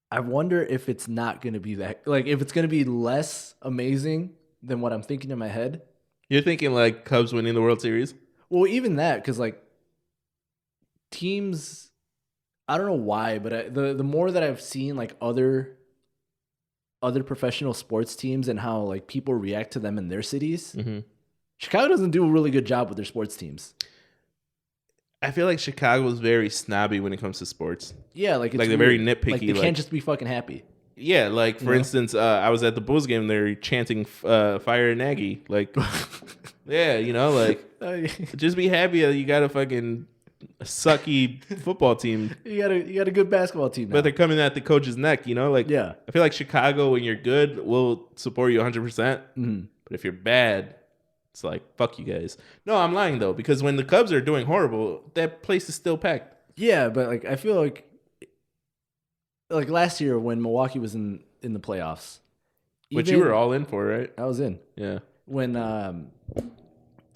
I wonder if it's not going to be that, like, if it's going to be less amazing than what I'm thinking in my head. You're thinking like Cubs winning the World Series? Well, even that, because like teams, I don't know why, but the more that I've seen like other professional sports teams and how like people react to them in their cities, Chicago doesn't do a really good job with their sports teams. I feel like Chicago is very snobby when it comes to sports. Yeah, like it's like they're very nitpicky. Like they can't just be fucking happy. Yeah, like for instance, I was at the Bulls game. They're chanting "Fire Nagy." Like, yeah, you know, like just be happy that you got a fucking sucky football team. You got a good basketball team now. But they're coming at the coach's neck. You know, like yeah. I feel like Chicago, when you're good, will support you 100%. But if you're bad, it's like, fuck you guys. No, I'm lying though, because when the Cubs are doing horrible, that place is still packed. Yeah, but like I feel like last year when Milwaukee was in the playoffs, which you were all in for, right? I was in. Yeah. When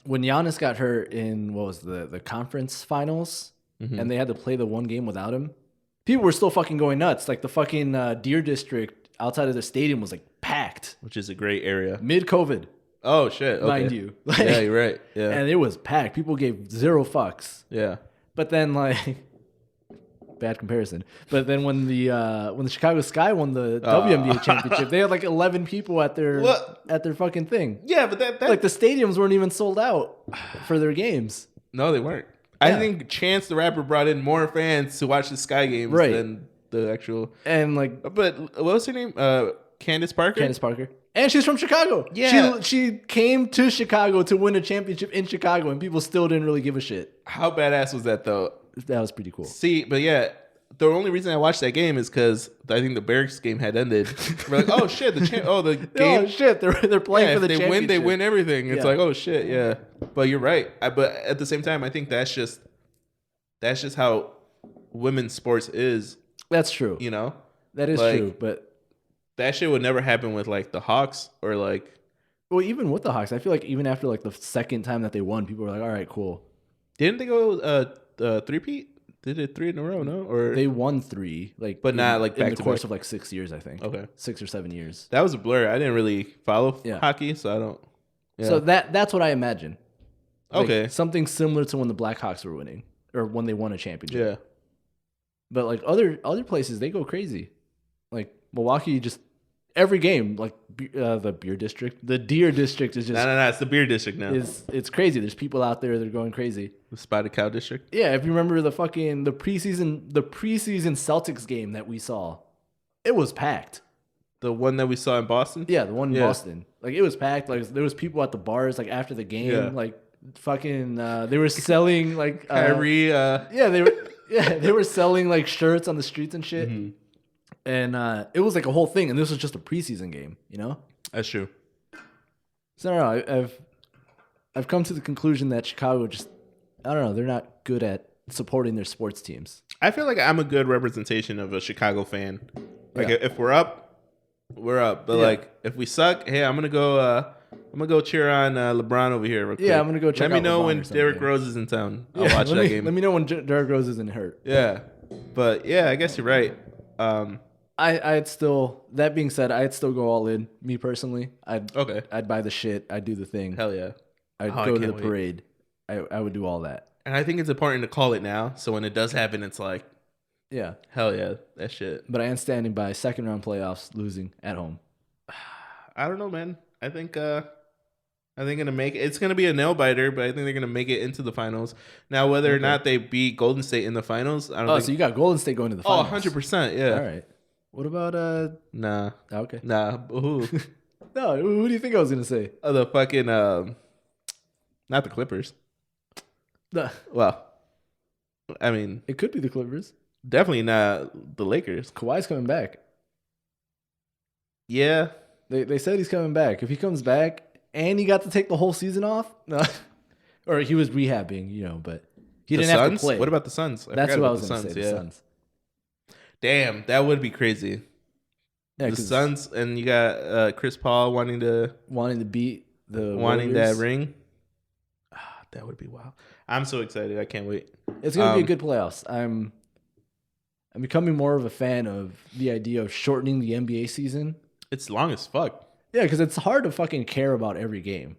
Giannis got hurt in what was the conference finals, and they had to play the one game without him, people were still fucking going nuts. Like the fucking Deer District outside of the stadium was like packed, which is a great area. Mid-COVID. Oh shit! Okay. Mind you, like, yeah, you're right. Yeah, and it was packed. People gave zero fucks. Yeah, but then like, bad comparison. But then when the Chicago Sky won the WNBA championship, they had like 11 people at their fucking thing. Yeah, but that like the stadiums weren't even sold out for their games. No, they weren't. Yeah. I think Chance the Rapper brought in more fans to watch the Sky games than the actual. And like, but what was her name? Candace Parker. Candace Parker. And she's from Chicago. Yeah. She came to Chicago to win a championship in Chicago, and people still didn't really give a shit. How badass was that, though? That was pretty cool. See, but yeah, the only reason I watched that game is because I think the Bears game had ended. We're like, oh shit, the game. Oh shit, they're playing for the championship. They win everything. It's like, oh shit, yeah. But you're right. But at the same time, I think that's just how women's sports is. That's true. You know, that is true. But that shit would never happen with like the Hawks or like. Well, even with the Hawks, I feel like even after like the second time that they won, people were like, all right, cool. Didn't they go three-peat? They did 3 in a row, no? Or they won 3, like, but not like back in the course of like 6 years, I think. Okay, 6 or 7 years. That was a blur. I didn't really follow hockey, so I don't. Yeah. So that's what I imagine. Like, okay, something similar to when the Blackhawks were winning or when they won a championship. Yeah, but like other places, they go crazy. Like Milwaukee, just every game, like the Deer District is just no, it's the Beer District now. It's crazy. There's people out there that are going crazy. The Spotted Cow District. Yeah, if you remember the preseason Celtics game that we saw, it was packed. The one that we saw in Boston. Yeah, the one in Boston. Like it was packed. Like there was people at the bars like after the game. Yeah. Like fucking they were selling like Kyrie. They were selling like shirts on the streets and shit. Mm-hmm. And it was like a whole thing, and this was just a preseason game, you know? That's true. So I don't know. I've come to the conclusion that Chicago just, I don't know, they're not good at supporting their sports teams. I feel like I'm a good representation of a Chicago fan. Like if we're up, we're up. But like if we suck, hey, I'm gonna go cheer on LeBron over here real quick. Yeah, I'm gonna go check out Let me know LeBron when Derrick Rose is in town. I'll watch that game. Let me know when Derrick Rose isn't hurt. Yeah, but yeah, I guess you're right. I'd still. That being said, I'd still go all in. Me personally, I'd buy the shit. I'd do the thing. Hell yeah! I'd go to the parade. I would do all that. And I think it's important to call it now. So when it does happen, it's like, yeah, hell yeah, that shit. But I am standing by second round playoffs, losing at home. I don't know, man. I think it's gonna be a nail biter, but I think they're gonna make it into the finals. Now, whether or not they beat Golden State in the finals, I don't think. So you got Golden State going to the finals. 100%, yeah. All right. What about Nah. Okay. Nah. Who? No, who do you think I was gonna say? The fucking not the Clippers. Well, I mean, it could be the Clippers. Definitely not the Lakers. Kawhi's coming back. Yeah. They said he's coming back. If he comes back and he got to take the whole season off, no. Or he was rehabbing, but he didn't have to play. What about the Suns? That's what I was going to say, the Suns. Damn, that would be crazy. Yeah, the Suns, and you got Chris Paul wanting to beat the Warriors. That ring. That would be wild. I'm so excited. I can't wait. It's going to be a good playoffs. I'm becoming more of a fan of the idea of shortening the NBA season. It's long as fuck. Yeah, because it's hard to fucking care about every game.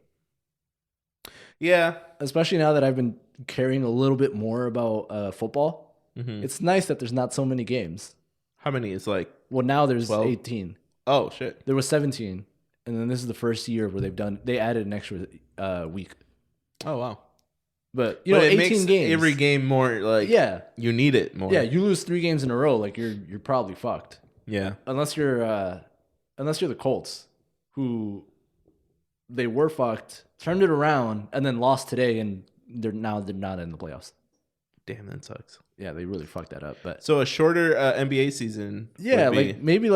Yeah. Especially now that I've been caring a little bit more about football. Mm-hmm. It's nice that there's not so many games. How many? It's like... Well, now there's 12? 18. Oh, shit. There was 17. And then this is the first year where they added an extra week. Oh, wow. But, it 18 makes games. Every game more, like... Yeah. You need it more. Yeah, you lose 3 games in a row, like, you're probably fucked. Yeah. Unless you're the Colts, who they were fucked, turned it around, and then lost today, and they're not in the playoffs. Damn, that sucks. Yeah, they really fucked that up. But so a shorter NBA season. Yeah, maybe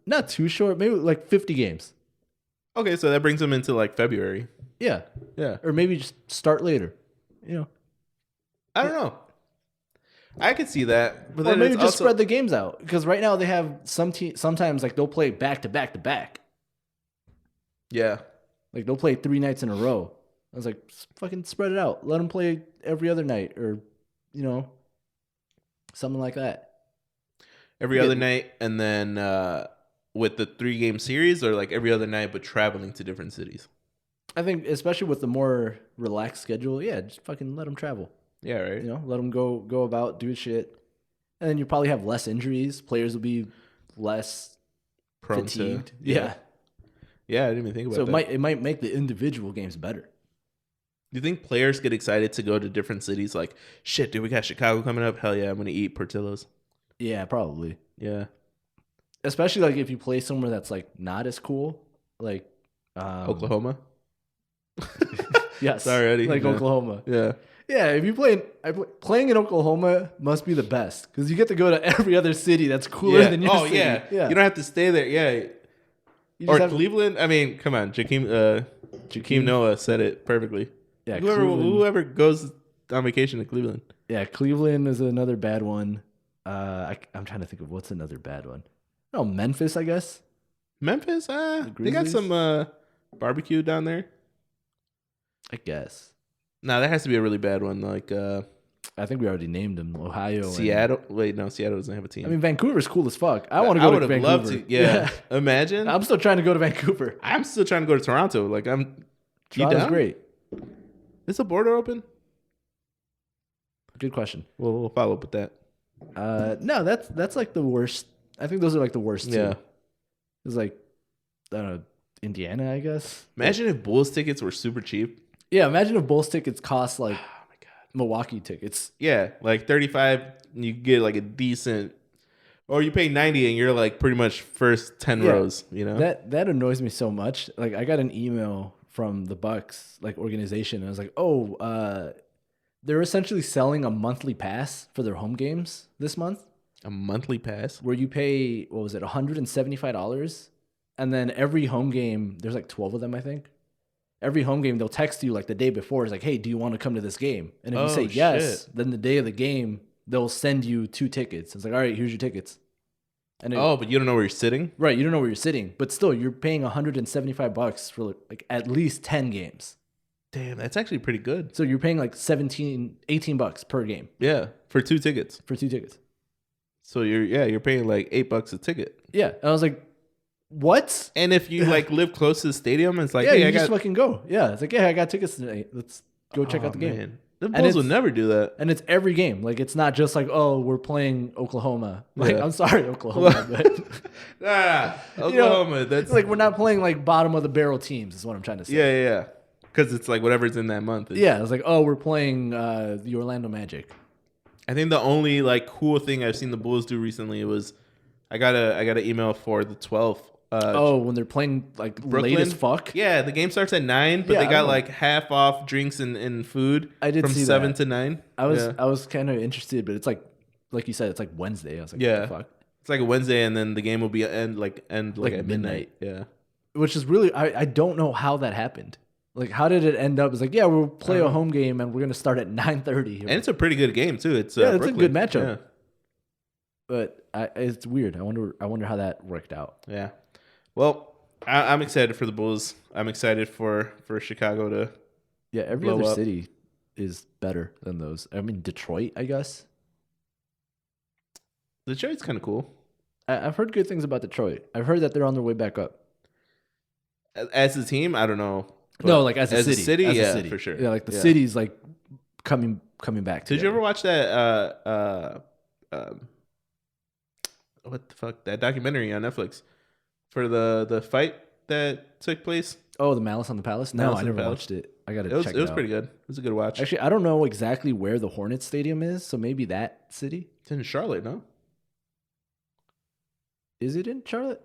not too short, maybe like 50 games. Okay, so that brings them into like February. Yeah. Yeah. Or maybe just start later. I don't know. I could see that, but then maybe just spread the games out, because right now they have sometimes like they'll play back to back to back. Yeah, like they'll play 3 nights in a row. I was like, fucking spread it out. Let them play every other night, or something like that. Every other night, and then with the 3-game series, or like every other night, but traveling to different cities. I think, especially with the more relaxed schedule, just fucking let them travel. Yeah, right. Let them go about, do shit. And then you probably have less injuries. Players will be less prone fatigued. Yeah, I didn't even think about that. So it might make the individual games better. Do you think players get excited to go to different cities? Like, shit, dude, we got Chicago coming up. Hell yeah, I'm going to eat Portillo's. Yeah, probably. Yeah. Especially like if you play somewhere that's like not as cool. Like Oklahoma? Yes. Already. Like Oklahoma. Yeah. Yeah, if you playing in Oklahoma must be the best, because you get to go to every other city that's cooler than your city. Yeah. You don't have to stay there. Yeah. Or Cleveland. I mean, come on. Jakeem Noah said it perfectly. Yeah. Whoever goes on vacation to Cleveland. Yeah, Cleveland is another bad one. I'm trying to think of what's another bad one. Oh, Memphis, I guess. Memphis? They got some barbecue down there. I guess. No, that has to be a really bad one. Like, I think we already named them. Ohio, Seattle. Wait, no, Seattle doesn't have a team. I mean, Vancouver's cool as fuck. I want to go to Vancouver. I would have loved to. Yeah. Imagine. I'm still trying to go to Vancouver. I'm still trying to go to Toronto. Like, Toronto's great. Is the border open? Good question. We'll follow up with that. No, that's like the worst. I think those are like the worst. Yeah. It's like, I don't know, Indiana, I guess. Imagine if Bulls tickets were super cheap. Yeah, imagine if Bulls tickets cost like Milwaukee tickets. Yeah, like $35, you get like a decent, or you pay $90 and you're like pretty much first 10 rows. That annoys me so much. Like, I got an email from the Bucks organization, and I was like, they're essentially selling a monthly pass for their home games this month. A monthly pass where you pay, what was it, $175, and then every home game, there's like 12 of them, I think. Every home game, they'll text you like the day before. It's like, hey, do you want to come to this game? And if you say yes, then the day of the game, they'll send you 2 tickets. It's like, all right, here's your tickets. And but you don't know where you're sitting? Right, you don't know where you're sitting. But still, you're paying $175 for like at least 10 games. Damn, that's actually pretty good. So you're paying like $18 per game. Yeah, for 2 tickets. For 2 tickets. So you're paying like $8 a ticket. Yeah, and I was like, what? And if you like live close to the stadium, it's like, hey, you just fucking go. Yeah, it's like, yeah, I got tickets tonight. Let's go check out the game. Man. The Bulls would never do that. And it's every game. Like, it's not just like, oh, we're playing Oklahoma. Like, I'm sorry, Oklahoma. But, Oklahoma. That's like, we're not playing, like, bottom of the barrel teams is what I'm trying to say. Yeah. Because it's like whatever's in that month. Yeah, it's like, oh, we're playing the Orlando Magic. I think the only, like, cool thing I've seen the Bulls do recently was I got an email for the 12th. When they're playing like Brooklyn, late as fuck. Yeah, the game starts at 9, but they got like half off drinks and food. I did from see 7 that. to 9. I was kind of interested, but it's like you said, it's like Wednesday. I was like, yeah, what the fuck? It's like a Wednesday, and then the game will be end at midnight. Yeah, which is really I don't know how that happened. Like, how did it end up? It's like, yeah, we'll play a home game, and we're gonna start at 9:30. And it's a pretty good game too. It's it's Brooklyn. a good matchup. Yeah. But it's weird. I wonder how that worked out. Yeah. Well, I'm excited for the Bulls. I'm excited for Chicago to. Yeah, every other city is better than those. I mean, Detroit, I guess. Detroit's kind of cool. I've heard good things about Detroit. I've heard that they're on their way back up. As a team, I don't know. No, like as a city. As a city. for sure. Yeah, like the city's like coming back. Did you ever watch that? What the fuck? That documentary on Netflix for the fight that took place. Oh, the Malice on the Palace. No, I never watched it. I gotta check it out. It was pretty good. It was a good watch. Actually, I don't know exactly where the Hornets Stadium is, so maybe that city. It's in Charlotte, no? Is it in Charlotte?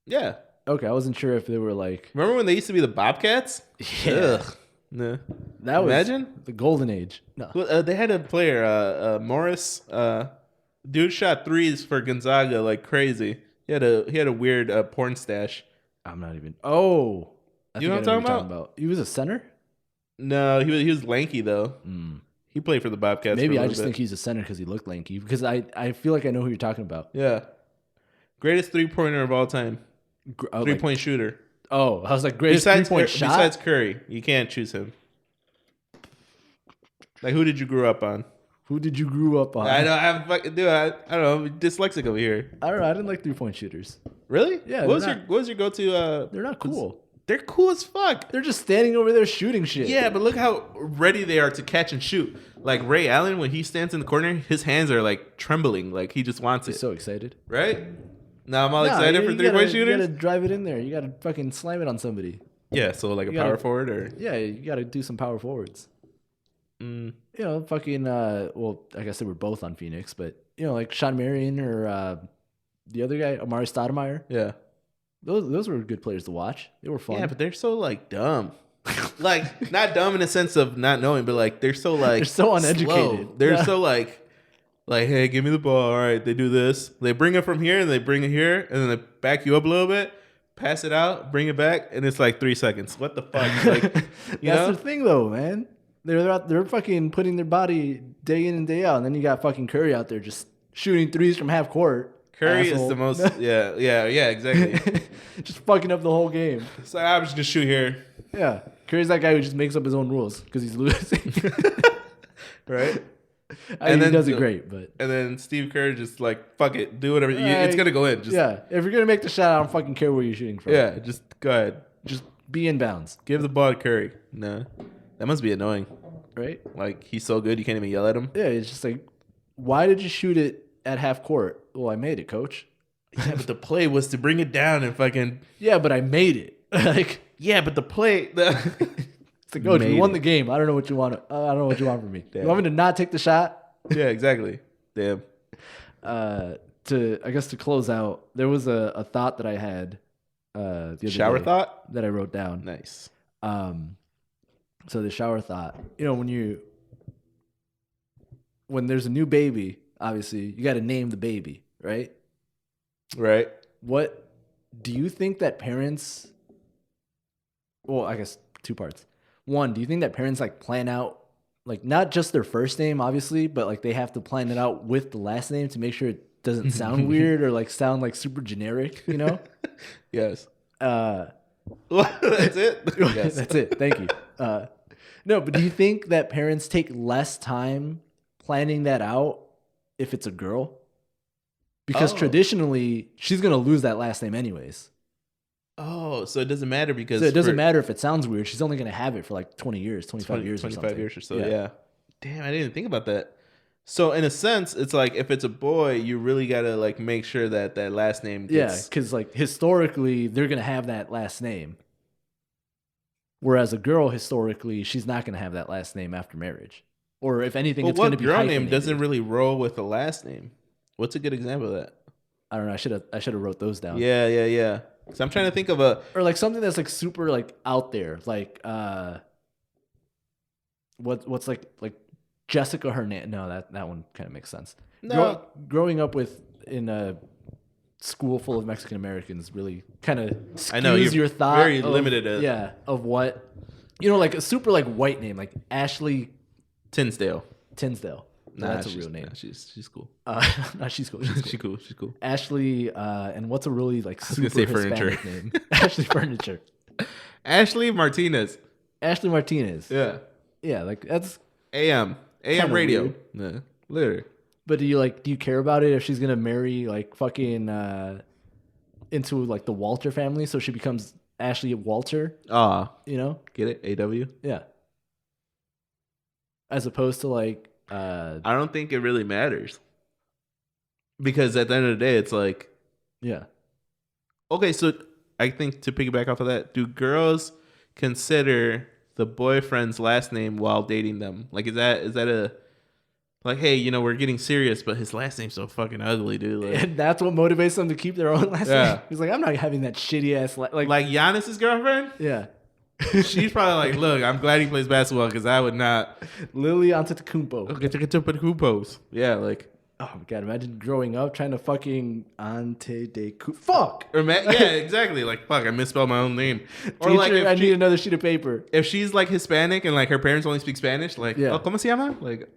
Yeah. Okay, I wasn't sure if they were like. Remember when they used to be the Bobcats? Yeah. Ugh. No. That was Imagine the golden age. No. Well, they had a player, Morris. Dude shot threes for Gonzaga like crazy. He had a weird porn stash. I'm not even. Oh, you know what I'm talking about? He was a center. No, he was lanky though. He played for the Bobcats. Maybe I just think he's a center because he looked lanky. Because I feel like I know who you're talking about. Yeah, greatest 3-pointer of all time. 3-point shooter. Oh, I was like greatest 3-point shot. Besides Curry, you can't choose him. Like, who did you grow up on? Who did you grow up on? I don't know. I'm dyslexic over here. I don't know. I didn't like 3-point shooters. Really? Yeah. What was your go-to? They're not cool. They're cool as fuck. They're just standing over there shooting shit. Yeah, but look how ready they are to catch and shoot. Like Ray Allen, when he stands in the corner, his hands are like trembling. Like he just wants it. He's so excited. Right? Now I'm all excited for 3-point shooters. You gotta drive it in there. You gotta fucking slam it on somebody. Yeah, so like power forward or. Yeah, you gotta do some power forwards. You know, fucking. Well, I guess they were both on Phoenix, but you know, like Sean Marion or the other guy, Amari Stoudemire. Yeah, those were good players to watch. They were fun. Yeah, but they're so like dumb. Like not dumb in the sense of not knowing, but like they're so like they're so uneducated. Slow. They're so like, hey, give me the ball. All right, they do this. They bring it from here and they bring it here, and then they back you up a little bit. Pass it out, bring it back, and it's like 3 seconds. What the fuck? Like, That's the thing, though, man. They're fucking putting their body day in and day out, and then you got fucking Curry out there just shooting threes from half court. Curry is the most, yeah, exactly. Just fucking up the whole game. So I'm just gonna shoot here. Yeah, Curry's that guy who just makes up his own rules because he's losing. Right? And then he does it great, but and then Steve Kerr just like fuck it, do whatever. It's gonna go in. Just, if you're gonna make the shot, I don't fucking care where you're shooting from. Yeah, just go ahead. Just be inbounds. Give the ball to Curry. No, that must be annoying, right? Like he's so good you can't even yell at him. Yeah, it's just like, why did you shoot it at half court? Well, I made it, coach. Yeah, but the play was to bring it down and fucking. Yeah, but I made it. Like, yeah, but the play. It's like, coach, we won the game. I don't know what you want. I don't know what you want from me. Damn. You want me to not take the shot? Yeah, exactly. Damn. I guess to close out, there was a thought that I had. The other shower day thought that I wrote down. Nice. So the shower thought. You know, when there's a new baby, obviously you got to name the baby, right? Right. What do you think that parents? Well, I guess 2 parts. One, do you think that parents like plan out, like not just their first name, obviously, but like they have to plan it out with the last name to make sure it doesn't sound weird or like sound like super generic, you know? Yes. That's it. Yes. That's it. Thank you. No, but do you think that parents take less time planning that out if it's a girl? Because traditionally, she's gonna lose that last name anyways. Oh, so it doesn't matter because... So it doesn't matter if it sounds weird. She's only going to have it for like 20 years, 25 years or something. 25 years or so, yeah. Damn, I didn't think about that. So in a sense, it's like if it's a boy, you really gotta like make sure that last name gets... Yeah, because like historically, they're gonna have that last name. Whereas a girl, historically, she's not gonna have that last name after marriage. Or if anything, it's gonna be girl hyphenated. name doesn't really roll with the last name? What's a good example of that? I don't know. I should have wrote those down. Yeah. So I'm trying to think of or like something that's like super like out there, like what's like Jessica Hernandez. No, that one kind of makes sense. No, growing up in a school full of Mexican Americans really kind of skews I know your thought. Very limited. Of what like a super like white name like Ashley Tinsdale. No, that's a real name. Nah, she's cool. No, she's cool. She's cool. Ashley, and what's a really like super Hispanic furniture name? Ashley Furniture. Ashley Martinez. Yeah, like that's AM radio. Yeah, literally. But do you care about it if she's gonna marry like fucking into like the Walter family, so she becomes Ashley Walter? Get it? AW. Yeah. As opposed to like. I don't think it really matters because at the end of the day, it's like, yeah. Okay, so I think to piggyback off of that, do girls consider the boyfriend's last name while dating them? Like, is that a like, hey, we're getting serious, but his last name's so fucking ugly, dude. Like, and that's what motivates them to keep their own last name. He's like, I'm not having that shitty ass like Giannis's girlfriend. Yeah. She's probably like, look, I'm glad he plays basketball because I would not. Lily Antetokounmpo. Yeah, like. Oh my god! Imagine growing up trying to fucking fuck. Yeah, exactly. Like, fuck, I misspelled my own name. Or Teacher, like, if I need another sheet of paper. If she's like Hispanic and like her parents only speak Spanish, like, yeah. Oh, ¿cómo se llama? Like,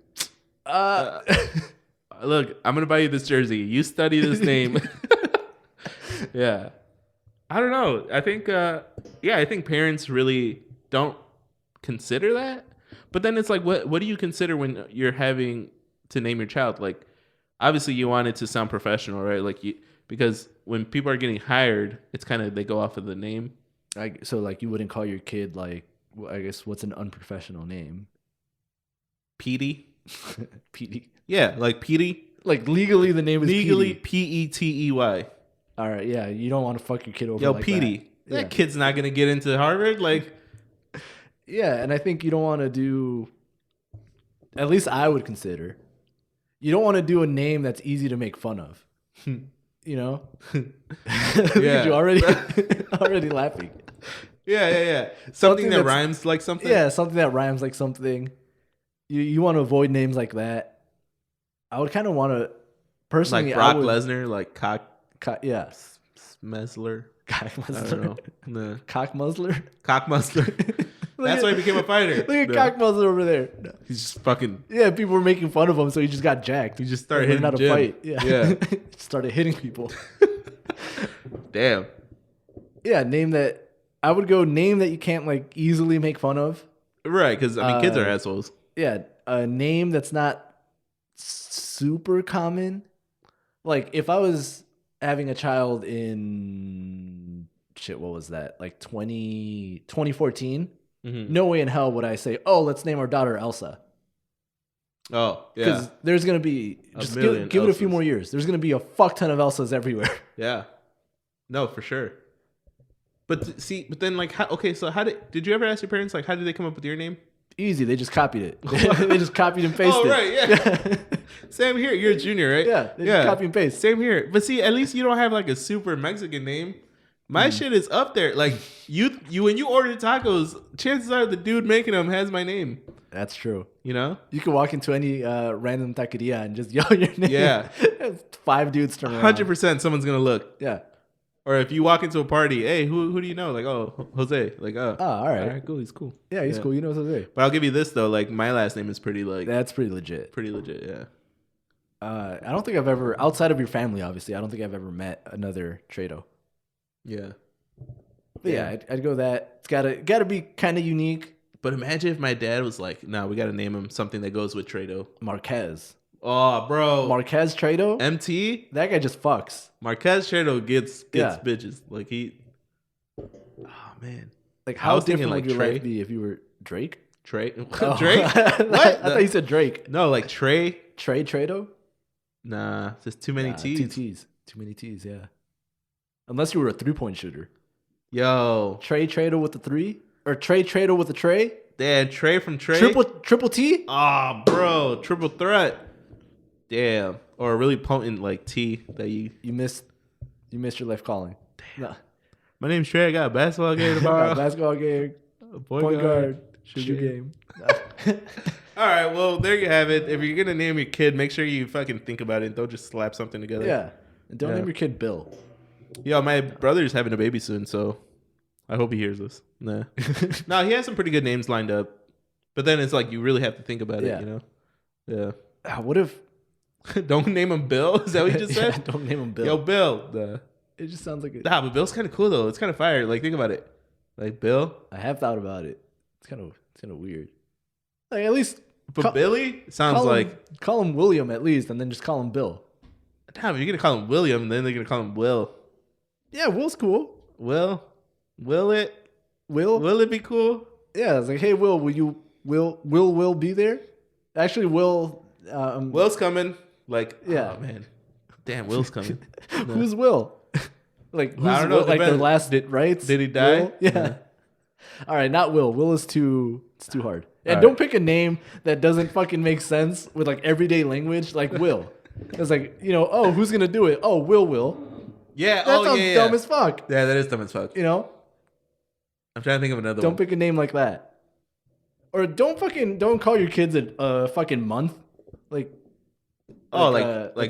look, I'm gonna buy you this jersey. You study this name. Yeah. I don't know. I think, I think parents really don't consider that. But then it's like, what do you consider when you're having to name your child? Like, obviously you want it to sound professional, right? Like because when people are getting hired, it's kind of, they go off of the name. So like you wouldn't call your kid like, I guess what's an unprofessional name? Petey. Petey. Yeah, like Petey. Like legally the name is legally Petey. All right, yeah, you don't want to fuck your kid over. Yo, like Petey, that kid's not gonna get into Harvard. Like, yeah, and I think you don't want to do. At least I would consider. You don't want to do a name that's easy to make fun of. Yeah, you already laughing. Yeah. Something that rhymes like something. Yeah, something that rhymes like something. You want to avoid names like that. I would kind of want to personally like Brock Lesnar, like Cock. Yeah. Smesler. Cock Muzzler. I don't know. Cock Muzzler? Cock Muzzler. That's why he became a fighter. Look at Cock Muzzler over there. He's just fucking... Yeah, people were making fun of him, so he just got jacked. He just started hitting how to fight. Yeah. Started hitting people. Damn. Yeah, name that... I would go name that you can't like easily make fun of. Right, because I mean, kids are assholes. Yeah, a name that's not super common. Like if I was... having a child in what was that? Like 2014? Mm-hmm. No way in hell would I say, "Oh, let's name our daughter Elsa." Oh, yeah. Because there's gonna be just give it a few more years. There's gonna be a fuck ton of Elsas everywhere. Yeah, no, for sure. But then like, so how did you ever ask your parents like how did they come up with your name? Easy, they just copied it. They just copied and pasted. Oh, right, yeah. Same here. You're a junior, right? Yeah, they just copy and paste. Same here. But see, at least you don't have like a super Mexican name. My shit is up there. Like you when you order tacos, chances are the dude making them has my name. That's true. You know? You can walk into any random taqueria and just yell your name. Yeah. 5 dudes turn around. 100% someone's gonna look. Yeah. Or if you walk into a party, hey, who do you know? Like, oh, Jose. Like, all right. All right, cool. He's cool. Yeah, he's cool. You know Jose. But I'll give you this, though. Like, my last name is pretty, like... That's pretty legit. Pretty legit, yeah. I don't think I've ever... Outside of your family, obviously, I don't think I've ever met another Trado. Yeah. But yeah, I'd go that. It's gotta be kind of unique. But imagine if my dad was like, "No, we gotta name him something that goes with Trado." Marquez. Oh, bro. Marquez Trado? MT? That guy just fucks. Marquez Trado gets bitches. Like he... Oh, man. Like how different would your life be if you were Drake? Trey? Oh. Drake? What? I thought you said Drake. No, like Trey. Trado? Nah, just too many T's. 2 T's. Too many T's, yeah. Unless you were a 3-point shooter. Yo. Trado with the 3? Or Trado with the tray? Damn, Trey from Trey. Triple T? Oh, bro. Triple threat. Damn. Or a really potent like T that you missed your life calling. Damn. No. My name's Trey. I got a basketball game tomorrow. Basketball game. Point guard. Shoot game. All right, well, there you have it. If you're going to name your kid, make sure you fucking think about it and don't just slap something together. Yeah. And don't name your kid Bill. Yo, my brother's having a baby soon, so I hope he hears this. Nah. No, he has some pretty good names lined up. But then it's like you really have to think about it, you know? Yeah. What if... Don't name him Bill? Is that what you just said? Don't name him Bill. Yo, Bill. It just sounds like... Nah, but Bill's kind of cool, though. It's kind of fire. Like, think about it. Like, Bill. I have thought about it. It's kind of weird. Like, at least... But Billy? Sounds like... Call him William, at least, and then just call him Bill. Nah, but you're going to call him William, and then they're going to call him Will. Yeah, Will's cool. Will it be cool? Yeah, it's like, hey, Will, Will be there? Actually, Will's coming. Like, yeah. Oh, man. Damn, Will's coming. No. Who's Will? Like, who's I don't know. Will? Like, their last rights? Did he die? Will? Yeah. All right, not Will. Will is too hard. And don't pick a name that doesn't fucking make sense with, like, everyday language, like Will. It's like, who's going to do it? Oh, Will. Yeah. That sounds dumb as fuck. Yeah, that is dumb as fuck. I'm trying to think of another one. Don't pick a name like that. Or don't call your kids a fucking month. Like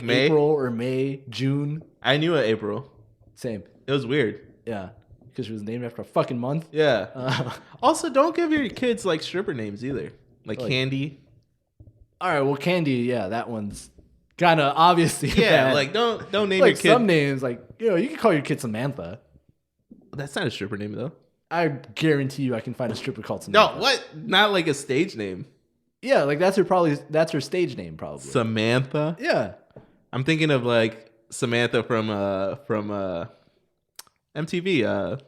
May? April or May, June. I knew it April. Same. It was weird. Yeah. Because she was named after a fucking month. Yeah. Also, don't give your kids like stripper names either. Like Candy. All right, well, Candy, yeah, that one's kind of obviously bad. Like don't name your kid. Some names, like, you can call your kid Samantha. That's not a stripper name, though. I guarantee you I can find a stripper called Samantha. No, what? Not like a stage name. Yeah, like that's her stage name, probably. Samantha? Yeah. I'm thinking of like Samantha from MTV.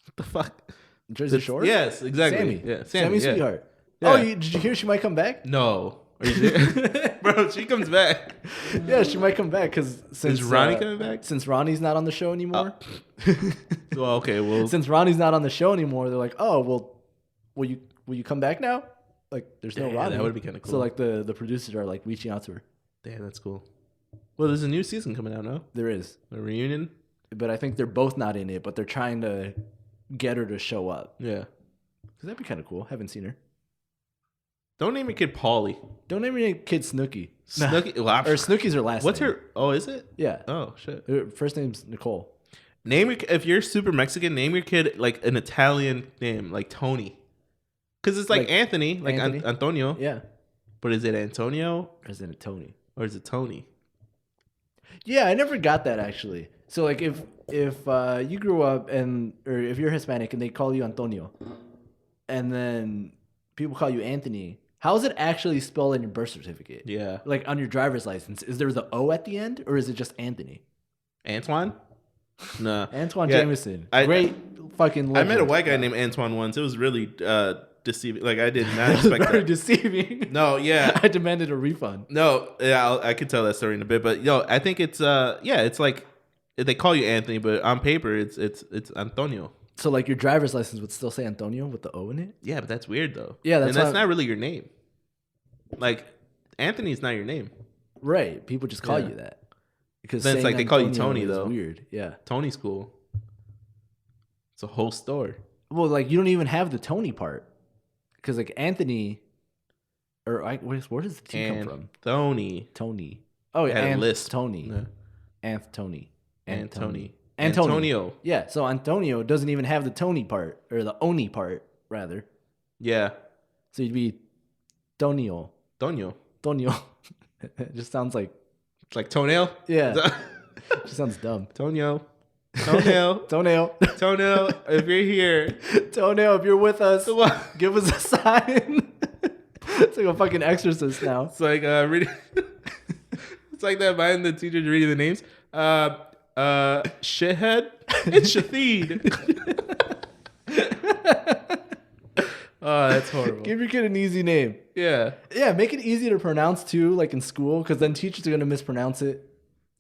What the fuck? Jersey Shore? Yes, exactly. Sammy. Yeah, Sammy Sweetheart. Yeah. Oh, did you hear she might come back? No. Are you serious? Bro, she comes back. Yeah, she might come back because since is Ronnie coming back? Since Ronnie's not on the show anymore. Well, okay. Well, since Ronnie's not on the show anymore, they're like, oh, well, will you come back now? Like, there's no Ronnie. That would be kind of cool. So like the producers are like reaching out to her. Damn, that's cool. Well, there's a new season coming out, no? There is a reunion, but I think they're both not in it. But they're trying to get her to show up. Yeah, because that'd be kind of cool. Haven't seen her. Don't name your kid Polly. Don't name your kid Snooki. Snooki, or Snooki's her last What's name. her? Oh, is it? Yeah. Oh shit. Her first name's Nicole. If you're super Mexican, name your kid like an Italian name, like Tony. Because it's like Anthony, like Antonio. Yeah. But is it Antonio? Or is it Tony? Or is it Tony? Yeah, I never got that actually. So like if you grew up or if you're Hispanic and they call you Antonio, and then people call you Anthony, how is it actually spelled in your birth certificate? Yeah. Like on your driver's license, is there the O at the end or is it just Anthony? Antoine? No. Antoine Jameson. Great fucking legend. I met a white guy named Antoine once. It was really deceiving. Like I did not expect very that. Deceiving. No, yeah. I demanded a refund. No, yeah, I could tell that story in a bit, but I think it's it's like they call you Anthony, but on paper it's Antonio. So like your driver's license would still say Antonio with the O in it? Yeah, but that's weird though. Yeah, that's not really your name. Like Anthony's not your name. Right. People just call you that. Because then it's like they call you Tony though. Weird. Yeah. Tony's cool. It's a whole store. Well, like you don't even have the Tony part. Because like Anthony, where does the T come from? Tony. Oh yeah, list. Tony. Yeah. Antonio. Yeah, so Antonio doesn't even have the Tony part, or the Oni part, rather. Yeah. So you'd be Tonio. It just sounds like... It's like toenail? Yeah. It just sounds dumb. Toenail, if you're here. Toenail, if you're with us, give us a sign. It's like a fucking exorcist now. It's like reading... It's like that behind the teachers reading the names. Shithead, it's Shaitheed. Oh, that's horrible. Give your kid an easy name. Yeah. Yeah, make it easy to pronounce too, like in school, because then teachers are gonna mispronounce it.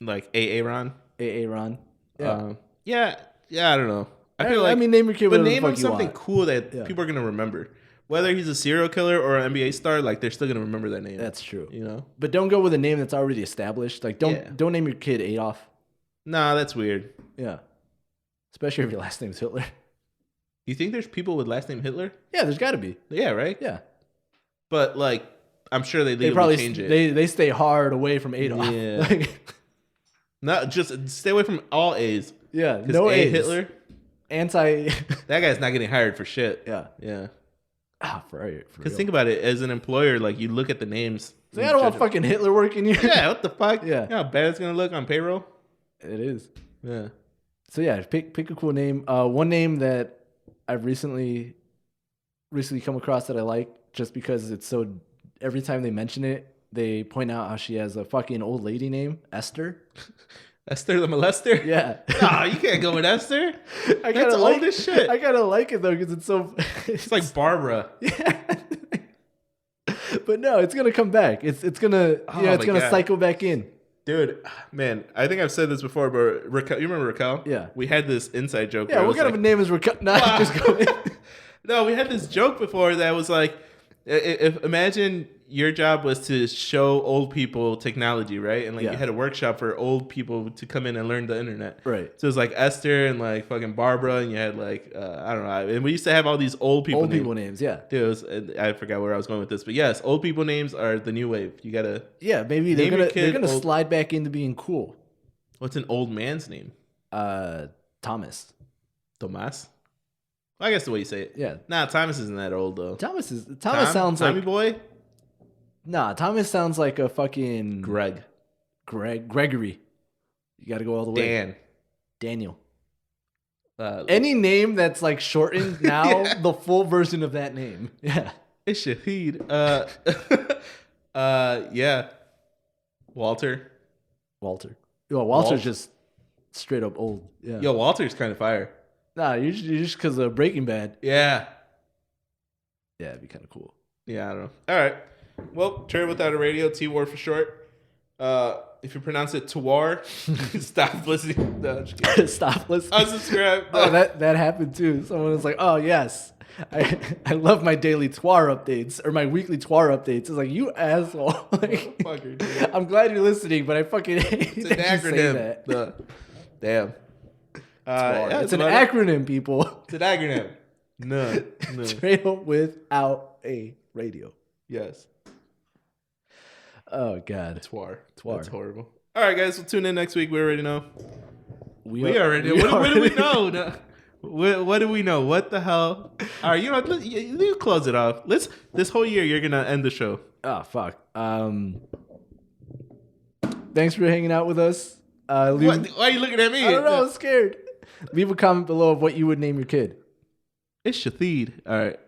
Like Aaron. Aaron. Yeah. Yeah. I don't know. I feel like. I mean, name your kid whatever the fuck him something cool that people are gonna remember. Whether he's a serial killer or an NBA star, like they're still gonna remember that name. That's true. You know. But don't go with a name that's already established. Like don't name your kid Adolf. Nah, that's weird. Yeah. Especially if your last name's Hitler. You think there's people with last name Hitler? Yeah, there's got to be. Yeah, right? Yeah. But, like, I'm sure they probably change it. They stay hard away from Adolf. Yeah. Not just stay away from all A's. Yeah, no A A's. Hitler. That guy's not getting hired for shit. Yeah. Yeah. For real. Because think about it. As an employer, like, you look at the names. I don't want fucking Hitler working here. Yeah, what the fuck? Yeah. You know how bad it's going to look on payroll? It is. Yeah. So, yeah, pick a cool name. One name that I've recently come across that I like just because it's so every time they mention it, they point out how she has a fucking old lady name, Esther. Esther the molester? Yeah. Nah, you can't go with Esther. That's old as shit. I kind of like it though because it's so... It's like Barbara. Yeah. But no, it's going to come back. It's going to it's going to cycle back in. Dude, man, I think I've said this before, but Raquel, you remember Raquel? Yeah. We had this inside joke. Yeah, what kind of a name is Raquel? Nah, just go in. No, we had this joke before that was like, if imagine your job was to show old people technology, right? And like you had a workshop for old people to come in and learn the internet. Right. So it was like Esther and like fucking Barbara, and you had like, I don't know. And we used to have all these old people names, yeah. Dude, I forgot where I was going with this. But yes, old people names are the new wave. You got to... Yeah, maybe they're gonna slide back into being cool. What's an old man's name? Thomas. Tomas? Well, I guess the way you say it. Yeah. Nah, Thomas isn't that old though. Thomas sounds like Tommy boy? Nah, Thomas sounds like a fucking Gregory. You got to go all the way. Daniel. Any name that's like shortened now, the full version of that name. Yeah. It's Shaitheed. Yeah. Walter. Yo, Walter's just straight up old. Yeah. Yo, Walter's kind of fire. Nah, you're just because of Breaking Bad. Yeah. Yeah, it'd be kind of cool. Yeah, I don't know. All right. Well, Turn Without a Radio, TWAR for short. If you pronounce it TWAR, stop listening. No, stop listening. Unsubscribe. Oh, that happened too. Someone was like, "Oh yes, I love my daily TWAR updates or my weekly TWAR updates." It's like, you asshole. Like, fucker, dude. I'm glad you're listening, but I fucking hate it's an acronym. Damn. Yeah, it's an acronym, people. It's an acronym. No. Trail without a radio. Yes. Oh God. TWAR. That's horrible. All right, guys. We'll tune in next week. We already know. We already know. What do we know? No. What do we know? What the hell? All right, you close it off. This whole year you're gonna end the show. Oh fuck. Thanks for hanging out with us. Why are you looking at me? I don't know. I'm scared. Leave a comment below of what you would name your kid. It's Shaitheed. All right.